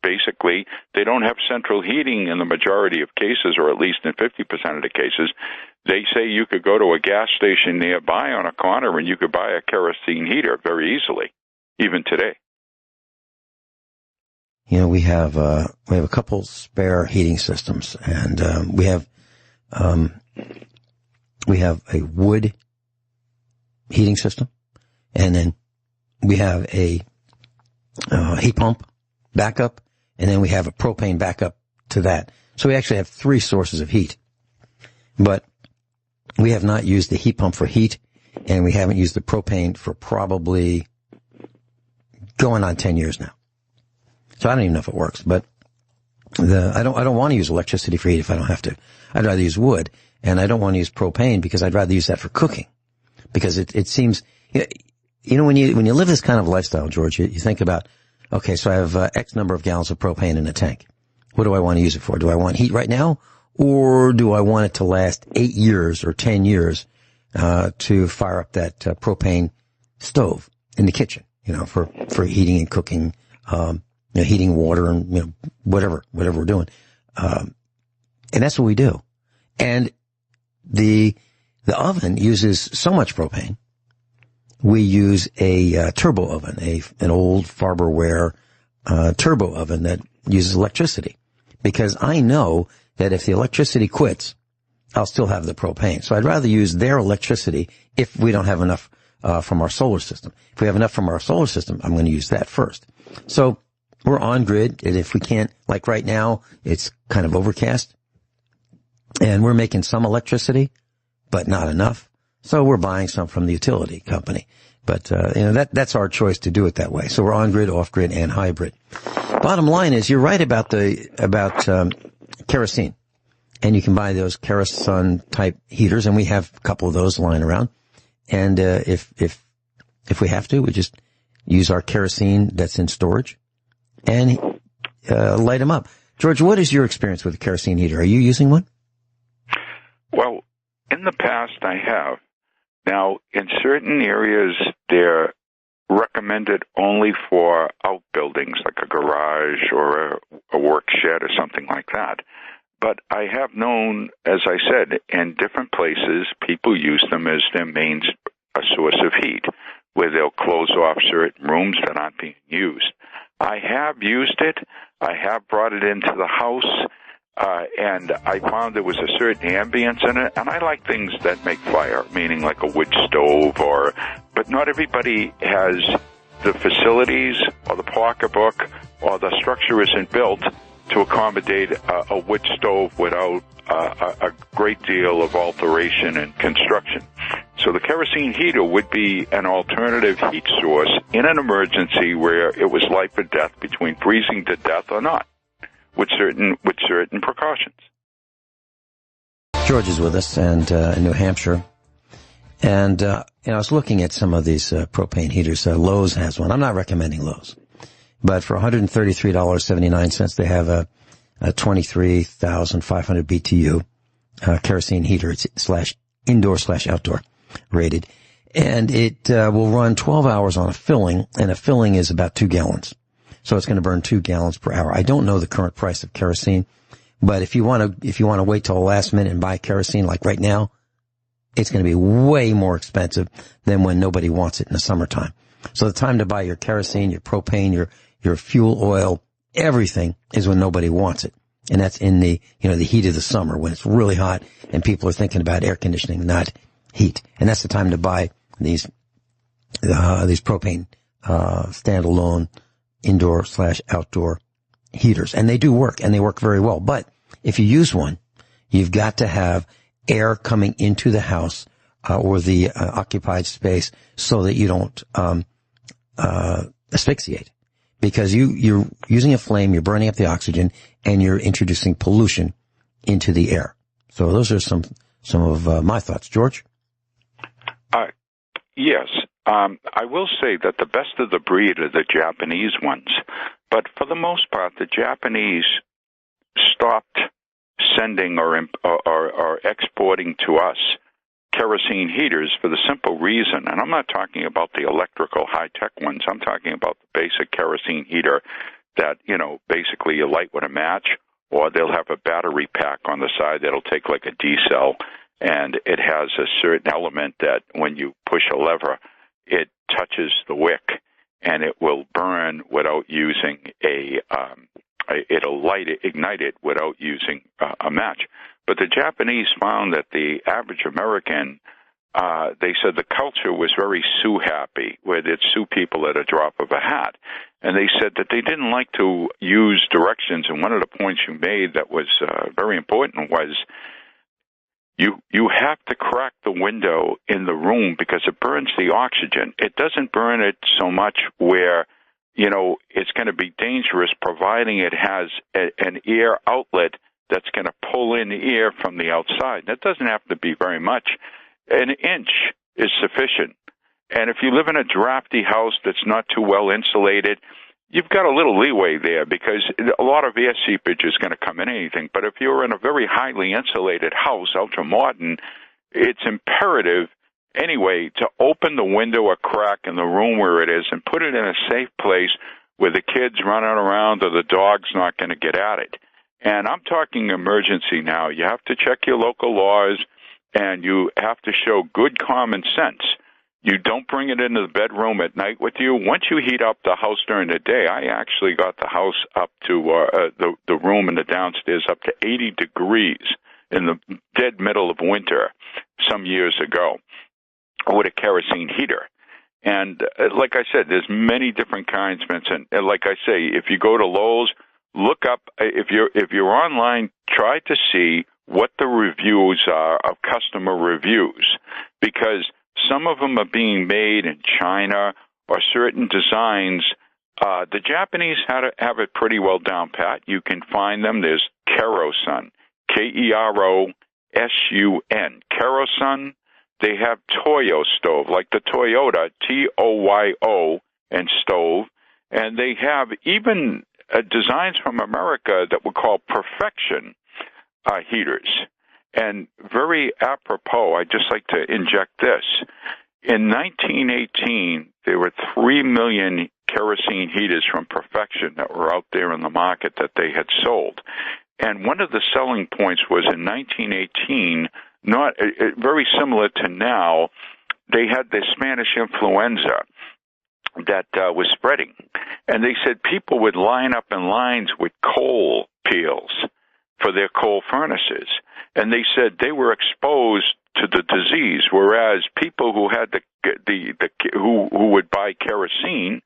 Basically, they don't have central heating in the majority of cases, or at least in 50% of the cases. They say you could go to a gas station nearby on a corner and you could buy a kerosene heater very easily, even today. We have a couple spare heating systems, and we have a wood heating system, and then we have a heat pump backup, and then we have a propane backup to that. So we actually have 3 sources of heat. But we have not used the heat pump for heat, and we haven't used the propane for probably going on 10 years now. So I don't even know if it works, but I don't want to use electricity for heat if I don't have to. I'd rather use wood, and I don't want to use propane because I'd rather use that for cooking. Because it seems, when you live this kind of lifestyle, George, you think about, okay, so I have X number of gallons of propane in a tank. What do I want to use it for? Do I want heat right now, or do I want it to last 8 years or 10 years to fire up that propane stove in the kitchen, for heating and cooking, heating water and, whatever we're doing. And that's what we do. And the oven uses so much propane. We use a turbo oven, an old Farberware turbo oven that uses electricity, because I know that if the electricity quits, I'll still have the propane. So I'd rather use their electricity if we don't have enough from our solar system. If we have enough from our solar system, I'm going to use that first. So we're on grid, and if we can't, like right now, it's kind of overcast, and we're making some electricity, but not enough. So we're buying some from the utility company. But, that's our choice to do it that way. So we're on grid, off grid, and hybrid. Bottom line is, you're right about kerosene. And you can buy those kerosene type heaters, and we have a couple of those lying around. And, if we have to, we just use our kerosene that's in storage and, light them up. George, what is your experience with a kerosene heater? Are you using one? Well, in the past, I have. Now, in certain areas, they're recommended only for outbuildings, like a garage or a work shed or something like that. But I have known, as I said, in different places, people use them as their main source of heat, where they'll close off certain rooms that aren't being used. I have used it. I have brought it into the house. And I found there was a certain ambience in it, and I like things that make fire, meaning like a wood stove, but not everybody has the facilities or the pocketbook or the structure isn't built to accommodate a wood stove without a great deal of alteration and construction. So the kerosene heater would be an alternative heat source in an emergency where it was life or death, between freezing to death or not, with certain precautions. George is with us, and in New Hampshire, and I was looking at some of these propane heaters. Lowe's has one. I'm not recommending Lowe's, but for $133.79, they have a 23,500 BTU kerosene heater. It's /indoor/outdoor rated, and it will run 12 hours on a filling, and a filling is about 2 gallons. So it's going to burn 2 gallons per hour. I don't know the current price of kerosene, but if you want to wait till the last minute and buy kerosene, like right now, it's going to be way more expensive than when nobody wants it in the summertime. So the time to buy your kerosene, your propane, your fuel oil, everything is when nobody wants it. And that's in the heat of the summer, when it's really hot and people are thinking about air conditioning, not heat. And that's the time to buy these propane, standalone indoor/outdoor heaters. And they do work, and they work very well. But if you use one, you've got to have air coming into the house, or the occupied space, so that you don't asphyxiate. Because you're using a flame, you're burning up the oxygen, and you're introducing pollution into the air. So those are some of my thoughts. George? Yes. I will say that the best of the breed are the Japanese ones. But for the most part, the Japanese stopped sending or exporting to us kerosene heaters for the simple reason, and I'm not talking about the electrical high-tech ones. I'm talking about the basic kerosene heater that, basically you light with a match, or they'll have a battery pack on the side that'll take like a D-cell, and it has a certain element that when you push a lever, it touches the wick, and it will burn without using it'll ignite it without using a match. But the Japanese found that the average American, they said the culture was very Sioux happy, where they'd sue people at a drop of a hat. And they said that they didn't like to use directions. And one of the points you made that was very important was you have to crack the window in the room because it burns the oxygen. It doesn't burn it so much where, it's going to be dangerous, providing it has an air outlet that's going to pull in air from the outside. That doesn't have to be very much. An inch is sufficient. And if you live in a drafty house that's not too well insulated, you've got a little leeway there because a lot of air seepage is going to come in anything. But if you're in a very highly insulated house, ultra-modern, it's imperative anyway to open the window a crack in the room where it is and put it in a safe place where the kids running around or the dog's not going to get at it. And I'm talking emergency now. You have to check your local laws, and you have to show good common sense. You don't bring it into the bedroom at night with you. Once you heat up the house during the day, I actually got the house up to the room in the downstairs up to 80 degrees in the dead middle of winter some years ago with a kerosene heater. And like I said, there's many different kinds, Vincent. And like I say, if you go to Lowe's, look up, if you're online, try to see what the reviews are of customer reviews, because some of them are being made in China or certain designs. The Japanese have it pretty well down pat. You can find them. There's Kerosene, Kerosun, Kerosene. They have Toyo stove, like the Toyota, Toyo, and stove. And they have even designs from America that we call Perfection heaters. And very apropos, I'd just like to inject this. In 1918, there were 3 million kerosene heaters from Perfection that were out there in the market that they had sold. And one of the selling points was in 1918, not very similar to now, they had the Spanish influenza that was spreading. And they said people would line up in lines with coal peels for their coal furnaces. And they said they were exposed to the disease, whereas people who had who would buy kerosene,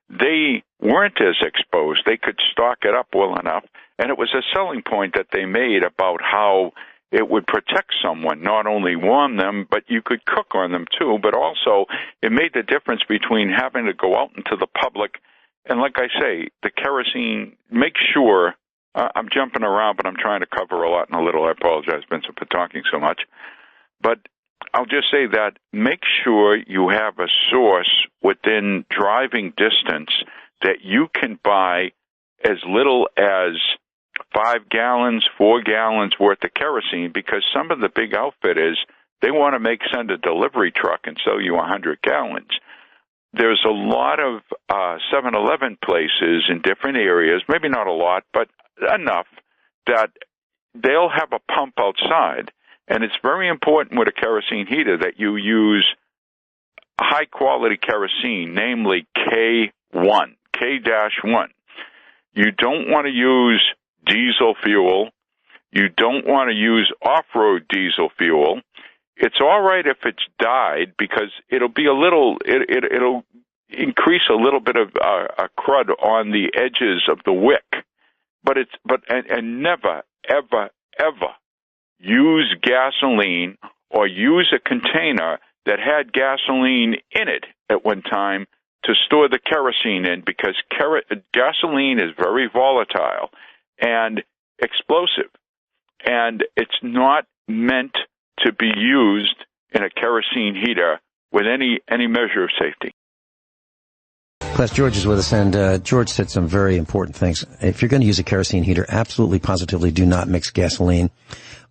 they weren't as exposed. They could stock it up well enough. And it was a selling point that they made about how it would protect someone, not only warm them, but you could cook on them too. But also, it made the difference between having to go out into the public. And like I say, the kerosene, make sure, I'm jumping around, but I'm trying to cover a lot in a little. I apologize, Vincent, for talking so much. But I'll just say that make sure you have a source within driving distance that you can buy as little as 5 gallons, 4 gallons worth of kerosene, because some of the big outfitters, they want to send a delivery truck and sell you 100 gallons. There's a lot of 7-Eleven places in different areas, maybe not a lot, but enough that they'll have a pump outside. And it's very important with a kerosene heater that you use high-quality kerosene, namely K1, K-1. You don't want to use diesel fuel. You don't want to use off-road diesel fuel. It's all right if it's dyed, because it'll be it'll increase a little bit of a crud on the edges of the wick. But never, ever, ever use gasoline or use a container that had gasoline in it at one time to store the kerosene in, because gasoline is very volatile and explosive, and it's not meant to be used in a kerosene heater with any measure of safety. Class, George is with us, and George said some very important things. If you're going to use a kerosene heater, absolutely, positively do not mix gasoline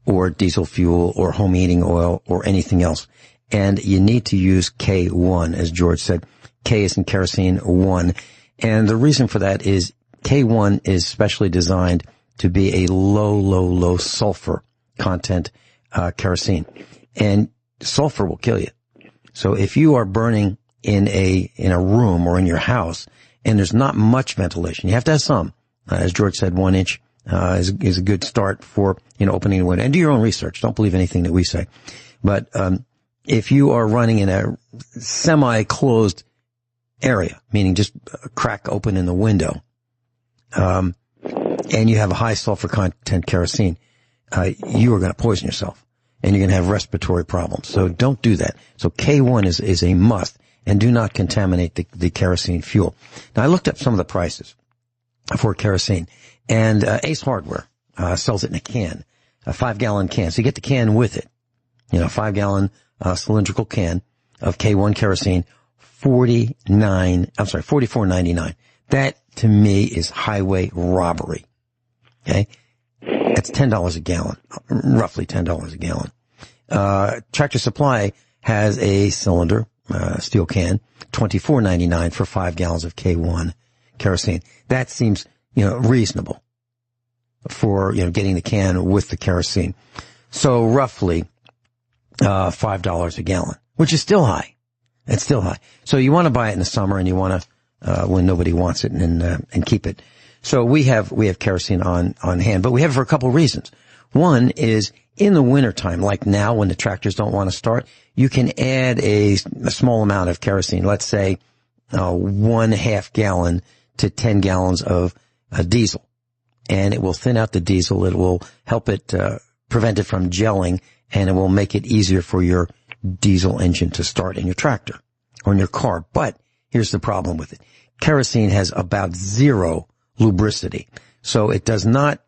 or diesel fuel or home heating oil or anything else. And you need to use K1, as George said. K is in kerosene 1. And the reason for that is K1 is specially designed to be a low sulfur content kerosene. And sulfur will kill you. So if you are burning in a room or in your house and there's not much ventilation, you have to have some. As George said, 1 inch is a good start for opening the window. And do your own research. Don't believe anything that we say. But if you are running in a semi-closed area, meaning just a crack open in the window, and you have a high sulfur content kerosene, you are going to poison yourself, and you're going to have respiratory problems. So don't do that. So K1 is a must, and do not contaminate the kerosene fuel. Now, I looked up some of the prices for kerosene, and Ace Hardware sells it in a can, a 5-gallon can. So you get the can with it, 5-gallon cylindrical can of K1 kerosene, $44.99. That, to me, is highway robbery. Okay? That's $10 a gallon, roughly $10 a gallon. Tractor Supply has a cylinder, steel can, $24.99 for 5 gallons of K1 kerosene. That seems, reasonable for, getting the can with the kerosene. So roughly, $5 a gallon, which is still high. It's still high. So you want to buy it in the summer and you want to, when nobody wants it and keep it. So we have kerosene on hand, but we have it for a couple of reasons. One is in the wintertime, like now when the tractors don't want to start, you can add a small amount of kerosene, let's say 1/2 gallon to 10 gallons of diesel. And it will thin out the diesel. It will help it prevent it from gelling, and it will make it easier for your diesel engine to start in your tractor or in your car. But here's the problem with it. Kerosene has about zero lubricity. So it does not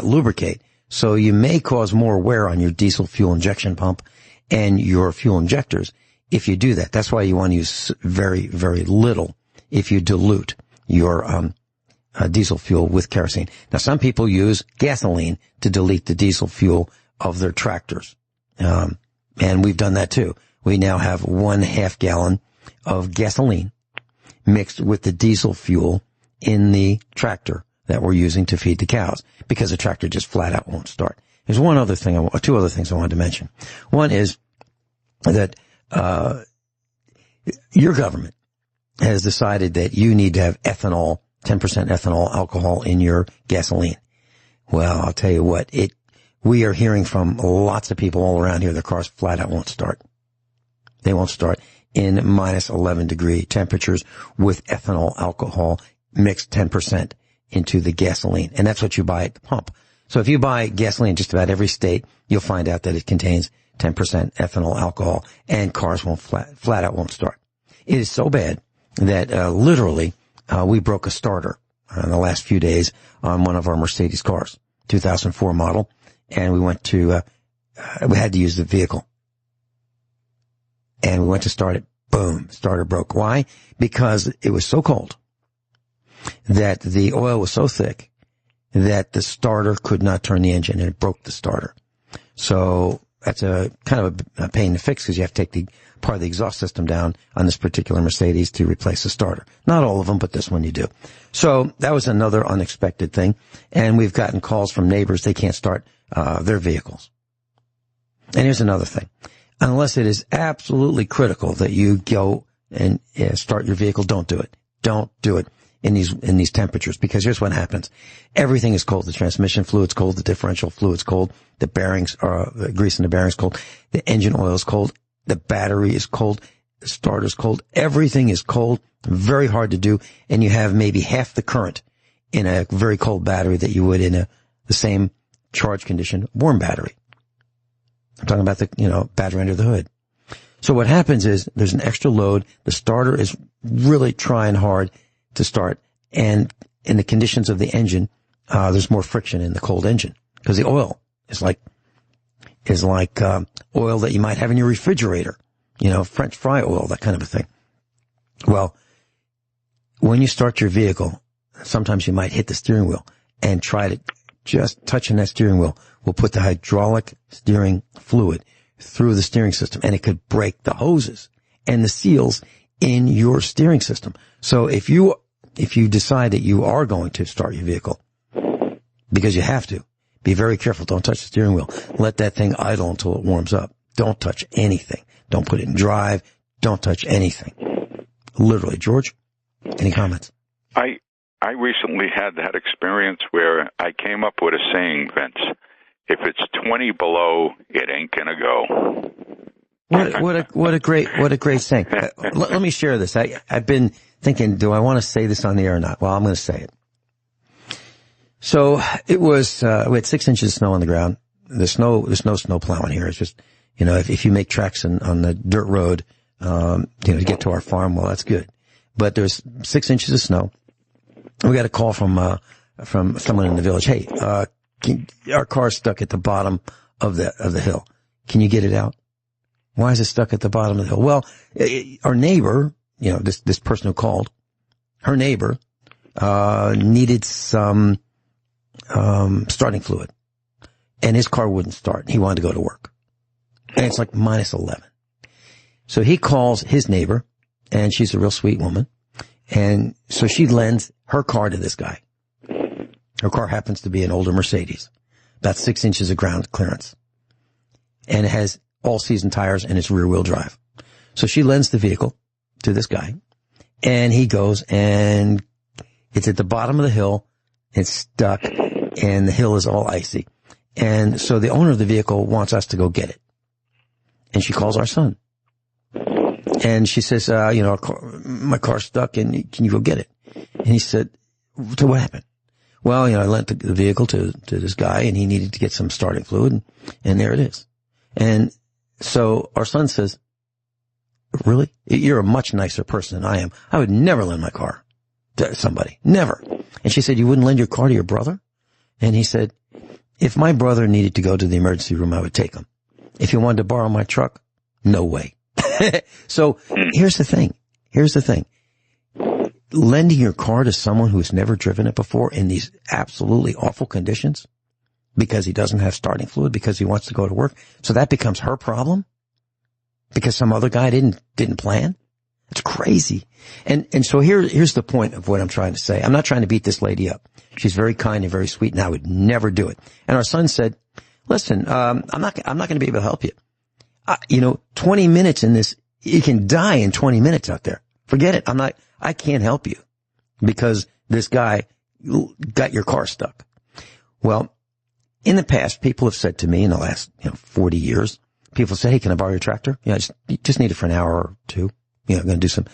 lubricate. So you may cause more wear on your diesel fuel injection pump and your fuel injectors if you do that. That's why you want to use very, very little if you dilute your diesel fuel with kerosene. Now, some people use gasoline to dilute the diesel fuel of their tractors. And we've done that too. We now have 1/2 gallon of gasoline mixed with the diesel fuel in the tractor that we're using to feed the cows because the tractor just flat out won't start. There's two other things I wanted to mention. One is that, your government has decided that you need to have ethanol, 10% ethanol alcohol in your gasoline. Well, I'll tell you what, we are hearing from lots of people all around here, their cars flat out won't start. They won't start in minus 11 degree temperatures with ethanol alcohol mixed 10% into the gasoline. And that's what you buy at the pump. So if you buy gasoline in just about every state, you'll find out that it contains 10% ethanol alcohol, and cars won't flat out won't start. It is so bad that literally we broke a starter in the last few days on one of our Mercedes cars, 2004 model, and we went to we had to use the vehicle. And we went to start it. Boom, starter broke. Why? Because it was so cold that the oil was so thick that the starter could not turn the engine, and it broke the starter. So that's a kind of a pain to fix because you have to take the part of the exhaust system down on this particular Mercedes to replace the starter. Not all of them, but this one you do. So that was another unexpected thing. And we've gotten calls from neighbors. They can't start their vehicles. And here's another thing. Unless it is absolutely critical that you go and start your vehicle, don't do it. Don't do it in these temperatures, because here's what happens. Everything is cold. The transmission fluid's cold. The differential fluid's cold. The bearings are, the grease in the bearings cold. The engine oil is cold. The battery is cold. The starter's cold. Everything is cold. Very hard to do. And you have maybe half the current in a very cold battery that you would in the same charge condition warm battery. I'm talking about the, battery under the hood. So what happens is there's an extra load. The starter is really trying hard to start. And in the conditions of the engine, there's more friction in the cold engine because the oil is like oil that you might have in your refrigerator, French fry oil, that kind of a thing. Well, when you start your vehicle, sometimes you might hit the steering wheel and try to just touching that steering wheel will put the hydraulic steering fluid through the steering system, and it could break the hoses and the seals in your steering system. So if you decide that you are going to start your vehicle, because you have to, be very careful. Don't touch the steering wheel. Let that thing idle until it warms up. Don't touch anything. Don't put it in drive. Don't touch anything. Literally. George, any comments? I recently had that experience where I came up with a saying, Vince. If it's 20 below, it ain't gonna go. What a great saying. Let me share this. I've been thinking, do I want to say this on the air or not? Well, I'm going to say it. So it was, we had 6 inches of snow on the ground. There's no snow plowing here. It's just, if you make tracks on the dirt road, to get to our farm, well, that's good. But there's 6 inches of snow. We got a call from someone in the village. Hey, our car's stuck at the bottom of the hill. Can you get it out? Why is it stuck at the bottom of the hill? Well, our neighbor, this person who called, her neighbor needed some starting fluid, and his car wouldn't start. He wanted to go to work, and it's like minus 11. So he calls his neighbor, and she's a real sweet woman, and so she lends her car to this guy. Her car happens to be an older Mercedes, about 6 inches of ground clearance, and it has all-season tires and it's rear-wheel drive. So she lends the vehicle to this guy, and he goes, and it's at the bottom of the hill, it's stuck, and the hill is all icy. And so the owner of the vehicle wants us to go get it. And she calls our son. And she says, my car's stuck, and can you go get it? And he said, so what happened? Well, I lent the vehicle to this guy, and he needed to get some starting fluid, and there it is. And so our son says, really? You're a much nicer person than I am. I would never lend my car to somebody. Never. And she said, you wouldn't lend your car to your brother? And he said, if my brother needed to go to the emergency room, I would take him. If he wanted to borrow my truck, no way. So here's the thing. Lending your car to someone who's never driven it before in these absolutely awful conditions because he doesn't have starting fluid, because he wants to go to work, so that becomes her problem because some other guy didn't plan. It's crazy. And so here's the point of what I'm trying to say. I'm not trying to beat this lady up. She's very kind and very sweet, and I would never do it. And our son said, listen, I'm not going to be able to help you. 20 minutes in this, you can die in 20 minutes out there. Forget it. I can't help you because this guy got your car stuck. Well, in the past, people have said to me in the last, 40 years, people say, hey, can I borrow your tractor? Yeah, just need it for an hour or two. I'm going to do some,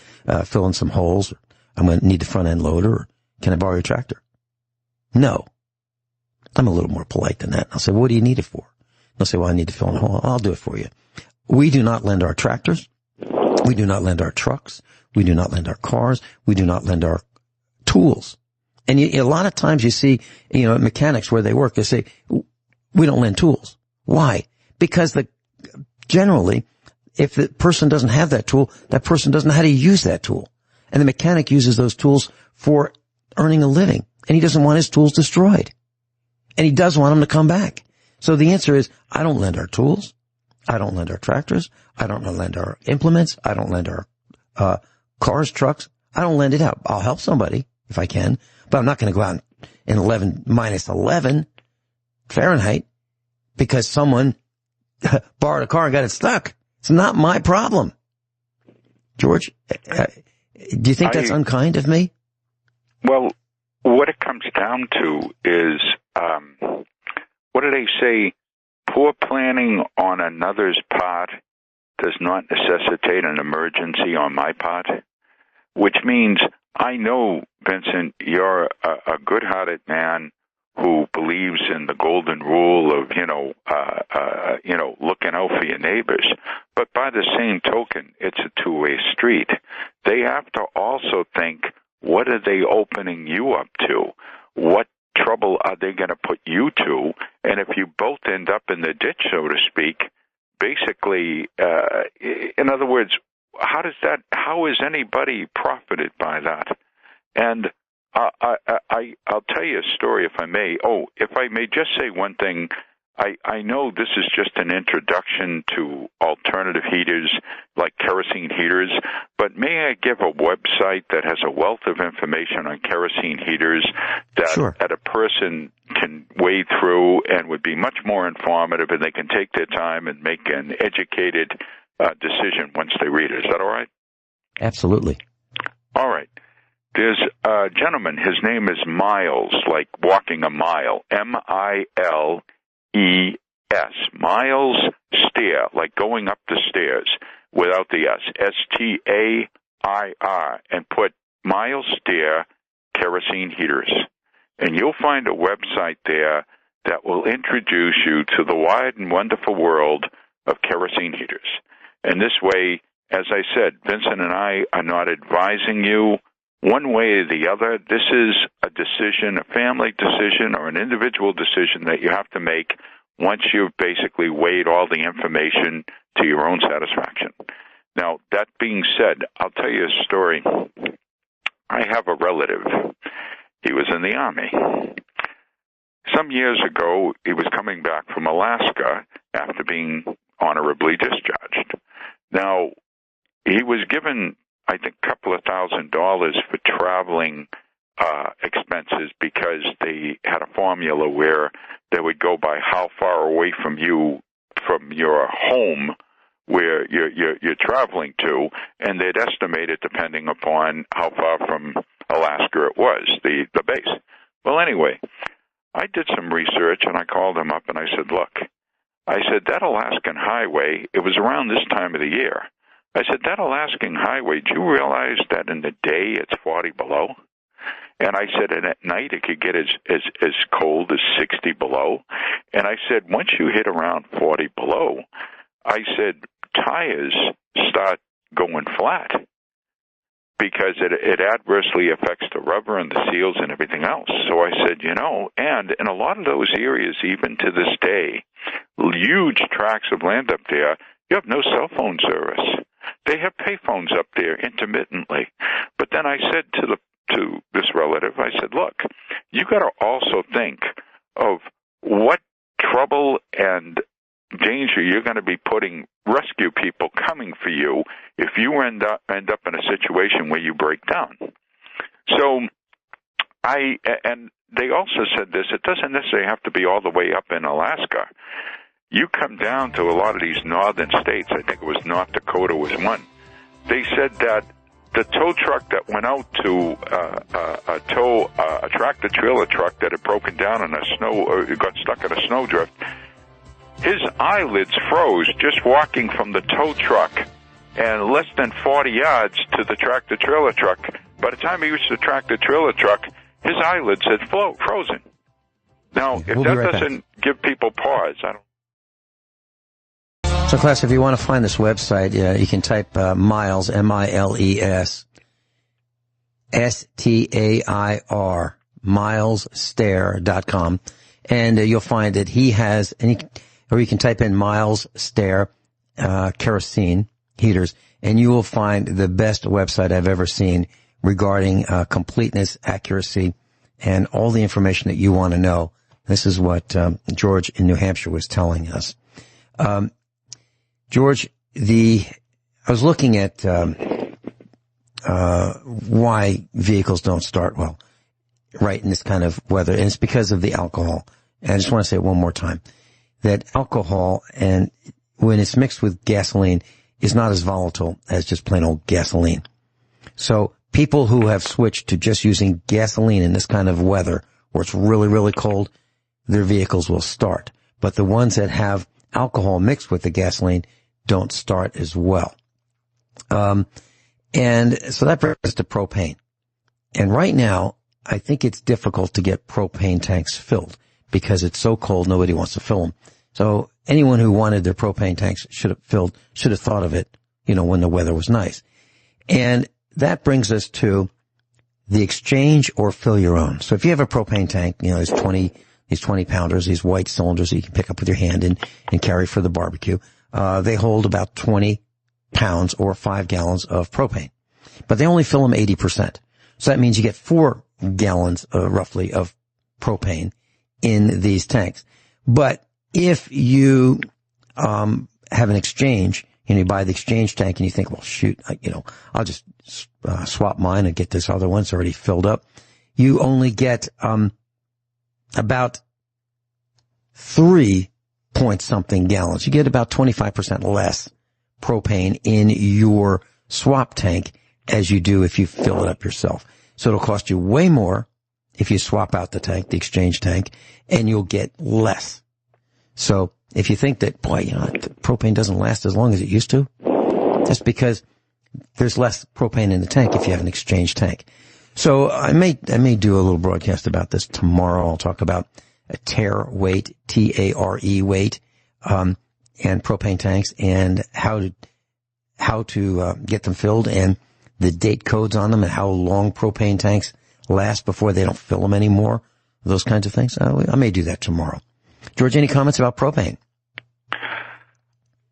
fill in some holes. Or I'm going to need the front end loader. Or can I borrow your tractor? No. I'm a little more polite than that. I'll say, what do you need it for? They'll say, well, I need to fill in a hole. I'll do it for you. We do not lend our tractors. We do not lend our trucks. We do not lend our cars. We do not lend our tools. And a lot of times you see, mechanics where they work, they say, we don't lend tools. Why? Because generally, if the person doesn't have that tool, that person doesn't know how to use that tool. And the mechanic uses those tools for earning a living. And he doesn't want his tools destroyed. And he does want them to come back. So the answer is, I don't lend our tools. I don't lend our tractors. I don't lend our implements. I don't lend our cars, trucks. I don't lend it out. I'll help somebody if I can, but I'm not going to go out in minus 11 Fahrenheit because someone borrowed a car and got it stuck. It's not my problem. George, do you think that's unkind of me? Well, what it comes down to is, what do they say? Poor planning on another's part does not necessitate an emergency on my part, which means I know, Vincent, you're a good-hearted man who believes in the golden rule of, looking out for your neighbors. But by the same token, it's a two-way street. They have to also think, what are they opening you up to? What trouble are they going to put you to? And if you both end up in the ditch, so to speak, basically, in other words, how is anybody profited by that? And I'll tell you a story if I may. Oh, if I may just say one thing, I know this is just an introduction to alternative heaters like kerosene heaters, but may I give a website that has a wealth of information on kerosene heaters that a person can wade through and would be much more informative, and they can take their time and make an educated decision once they read it. Is that all right? Absolutely. All right. There's a gentleman, his name is Miles, like walking a mile, Miles, Miles Stair, like going up the stairs without the S, Stair, and put Miles Stair kerosene heaters. And you'll find a website there that will introduce you to the wide and wonderful world of kerosene heaters. And this way, as I said, Vincent and I are not advising you one way or the other. This is a decision, a family decision, or an individual decision that you have to make once you've basically weighed all the information to your own satisfaction. Now, that being said, I'll tell you a story. I have a relative, he was in the Army. Some years ago, he was coming back from Alaska after being honorably discharged. Now, he was given, I think, a couple of $1,000 for traveling expenses because they had a formula where they would go by how far away from you, from your home, where you're traveling to, and they'd estimate it depending upon how far from Alaska it was, the base. Well, anyway, I did some research, and I called him up, and I said, look, I said, that Alaskan highway, it was around this time of the year. I said, that Alaskan highway, do you realize that in the day it's 40 below? And I said, and at night it could get as cold as 60 below. And I said, once you hit around 40 below, I said, tires start going flat because it adversely affects the rubber and the seals and everything else. So I said, and in a lot of those areas, even to this day, huge tracts of land up there, you have no cell phone service. They have payphones up there intermittently. But then I said to this relative, I said, look, you got to also think of what trouble and danger you're going to be putting rescue people coming for you if you end up in a situation where you break down. So and they also said this, it doesn't necessarily have to be all the way up in Alaska. You come down to a lot of these northern states, I think it was North Dakota was one, they said that the tow truck that went out to tow a tractor-trailer truck that had broken down in got stuck in a snowdrift, his eyelids froze just walking from the tow truck and less than 40 yards to the tractor-trailer truck. By the time he reached the tractor-trailer truck, his eyelids had frozen. Now, if that doesn't give people pause, I don't. So, class, if you want to find this website, you can type Miles, M-I-L-E-S, S-T-A-I-R, milesstair.com, and you'll find that he has, or you can type in Miles Stair kerosene heaters, and you will find the best website I've ever seen regarding completeness, accuracy, and all the information that you want to know. This is what George in New Hampshire was telling us. George, I was looking at why vehicles don't start well right in this kind of weather, and it's because of the alcohol. And I just want to say it one more time, that alcohol, and when it's mixed with gasoline, is not as volatile as just plain old gasoline. So people who have switched to just using gasoline in this kind of weather, where it's really, really cold, their vehicles will start. But the ones that have alcohol mixed with the gasoline don't start as well. And so that brings us to propane. And right now, I think it's difficult to get propane tanks filled because it's so cold, nobody wants to fill them. So anyone who wanted their propane tanks should have thought of it, when the weather was nice. And that brings us to the exchange or fill your own. So if you have a propane tank, these 20 pounders, these white cylinders that you can pick up with your hand and carry for the barbecue, they hold about 20 pounds or 5 gallons of propane. But they only fill them 80%. So that means you get 4 gallons, roughly, of propane in these tanks. But if you, have an exchange, you buy the exchange tank and you think, well, shoot, I'll just, swap mine and get this other one. It's already filled up. You only get, about 3-point-something gallons. You get about 25% less propane in your swap tank as you do if you fill it up yourself. So it'll cost you way more if you swap out the tank, the exchange tank, and you'll get less. So if you think that, propane doesn't last as long as it used to, that's because there's less propane in the tank if you have an exchange tank. So I may do a little broadcast about this tomorrow. I'll talk about a tare weight, T-A-R-E weight, and propane tanks and how to get them filled and the date codes on them and how long propane tanks last before they don't fill them anymore. Those kinds of things. I may do that tomorrow. George, any comments about propane?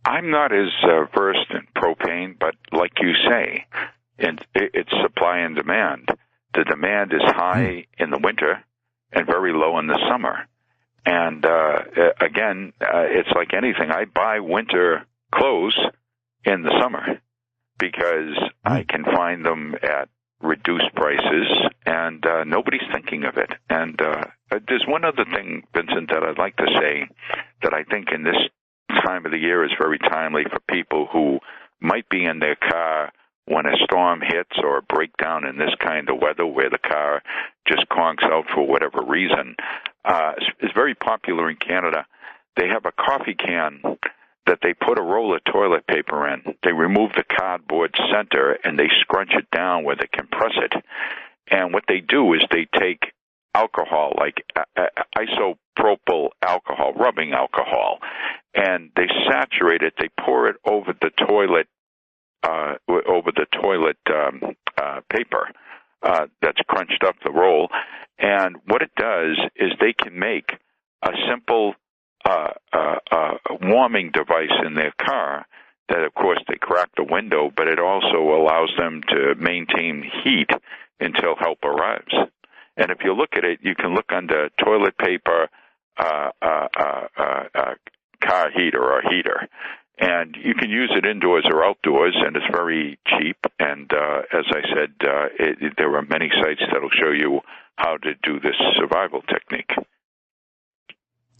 I'm not as versed in propane, but like you say, it's supply and demand. the demand is high in the winter and very low in the summer. And again, it's like anything. I buy winter clothes in the summer because I can find them at reduced prices, and nobody's thinking of it. And there's one other thing, Vincent, that I'd like to say that I think in this time of the year is very timely for people who might be in their car when a storm hits or a breakdown in this kind of weather where the car just conks out for whatever reason. It's very popular in Canada. They have a coffee can that they put a roll of toilet paper in. They remove the cardboard center and they scrunch it down where they can press it. And what they do is they take alcohol, like isopropyl alcohol, rubbing alcohol, and they saturate it. They pour it over the toilet paper that's crunched up the roll. And what it does is they can make a simple warming device in their car that, of course, they crack the window, but it also allows them to maintain heat until help arrives. And if you look at it, you can look under toilet paper, car heater or heater. And you can use it indoors or outdoors, and it's very cheap. And as I said, there are many sites that will show you how to do this survival technique.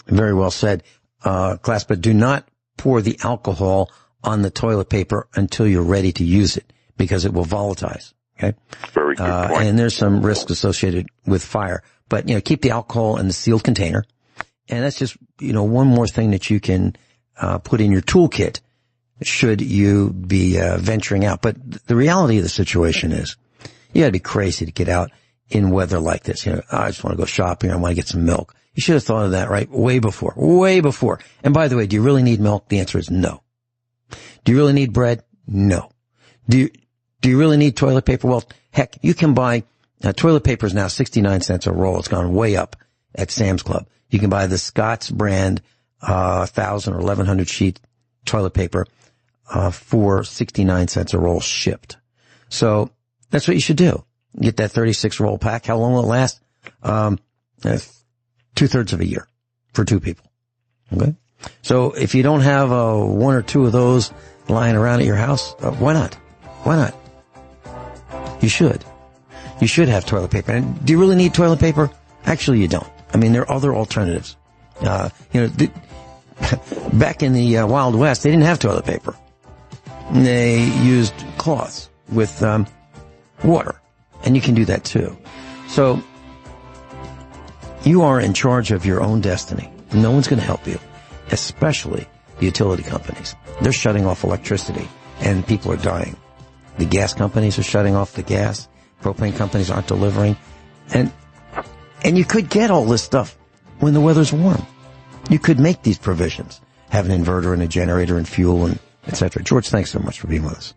Very well said, class, but do not pour the alcohol on the toilet paper until you're ready to use it, because it will volatilize. Okay. Very good point. And there's some risk associated with fire, but, keep the alcohol in the sealed container. And that's just, one more thing that you can put in your toolkit should you be venturing out. But the reality of the situation is you got to be crazy to get out in weather like this. I just want to go shopping. I want to get some milk. You should have thought of that, right? Way before. And by the way, do you really need milk? The answer is no. Do you really need bread? No. Do you really need toilet paper? Well, heck, you can buy toilet paper is now 69 cents a roll. It's gone way up at Sam's Club. You can buy the Scott's brand 1,000 or 1,100 sheet toilet paper for 69 cents a roll shipped. So that's what you should do. Get that 36 roll pack. How long will it last? 2/3 of a year for two people. Okay. So if you don't have one or two of those lying around at your house, why not? Why not? You should. You should have toilet paper. And do you really need toilet paper? Actually, you don't. I mean, there are other alternatives. Back in the Wild West, they didn't have toilet paper. They used cloths with water. And you can do that too. So you are in charge of your own destiny. No one's going to help you, especially the utility companies. They're shutting off electricity and people are dying. The gas companies are shutting off the gas. Propane companies aren't delivering. And you could get all this stuff when the weather's warm. You could make these provisions. Have an inverter and a generator and fuel and et cetera. George, thanks so much for being with us.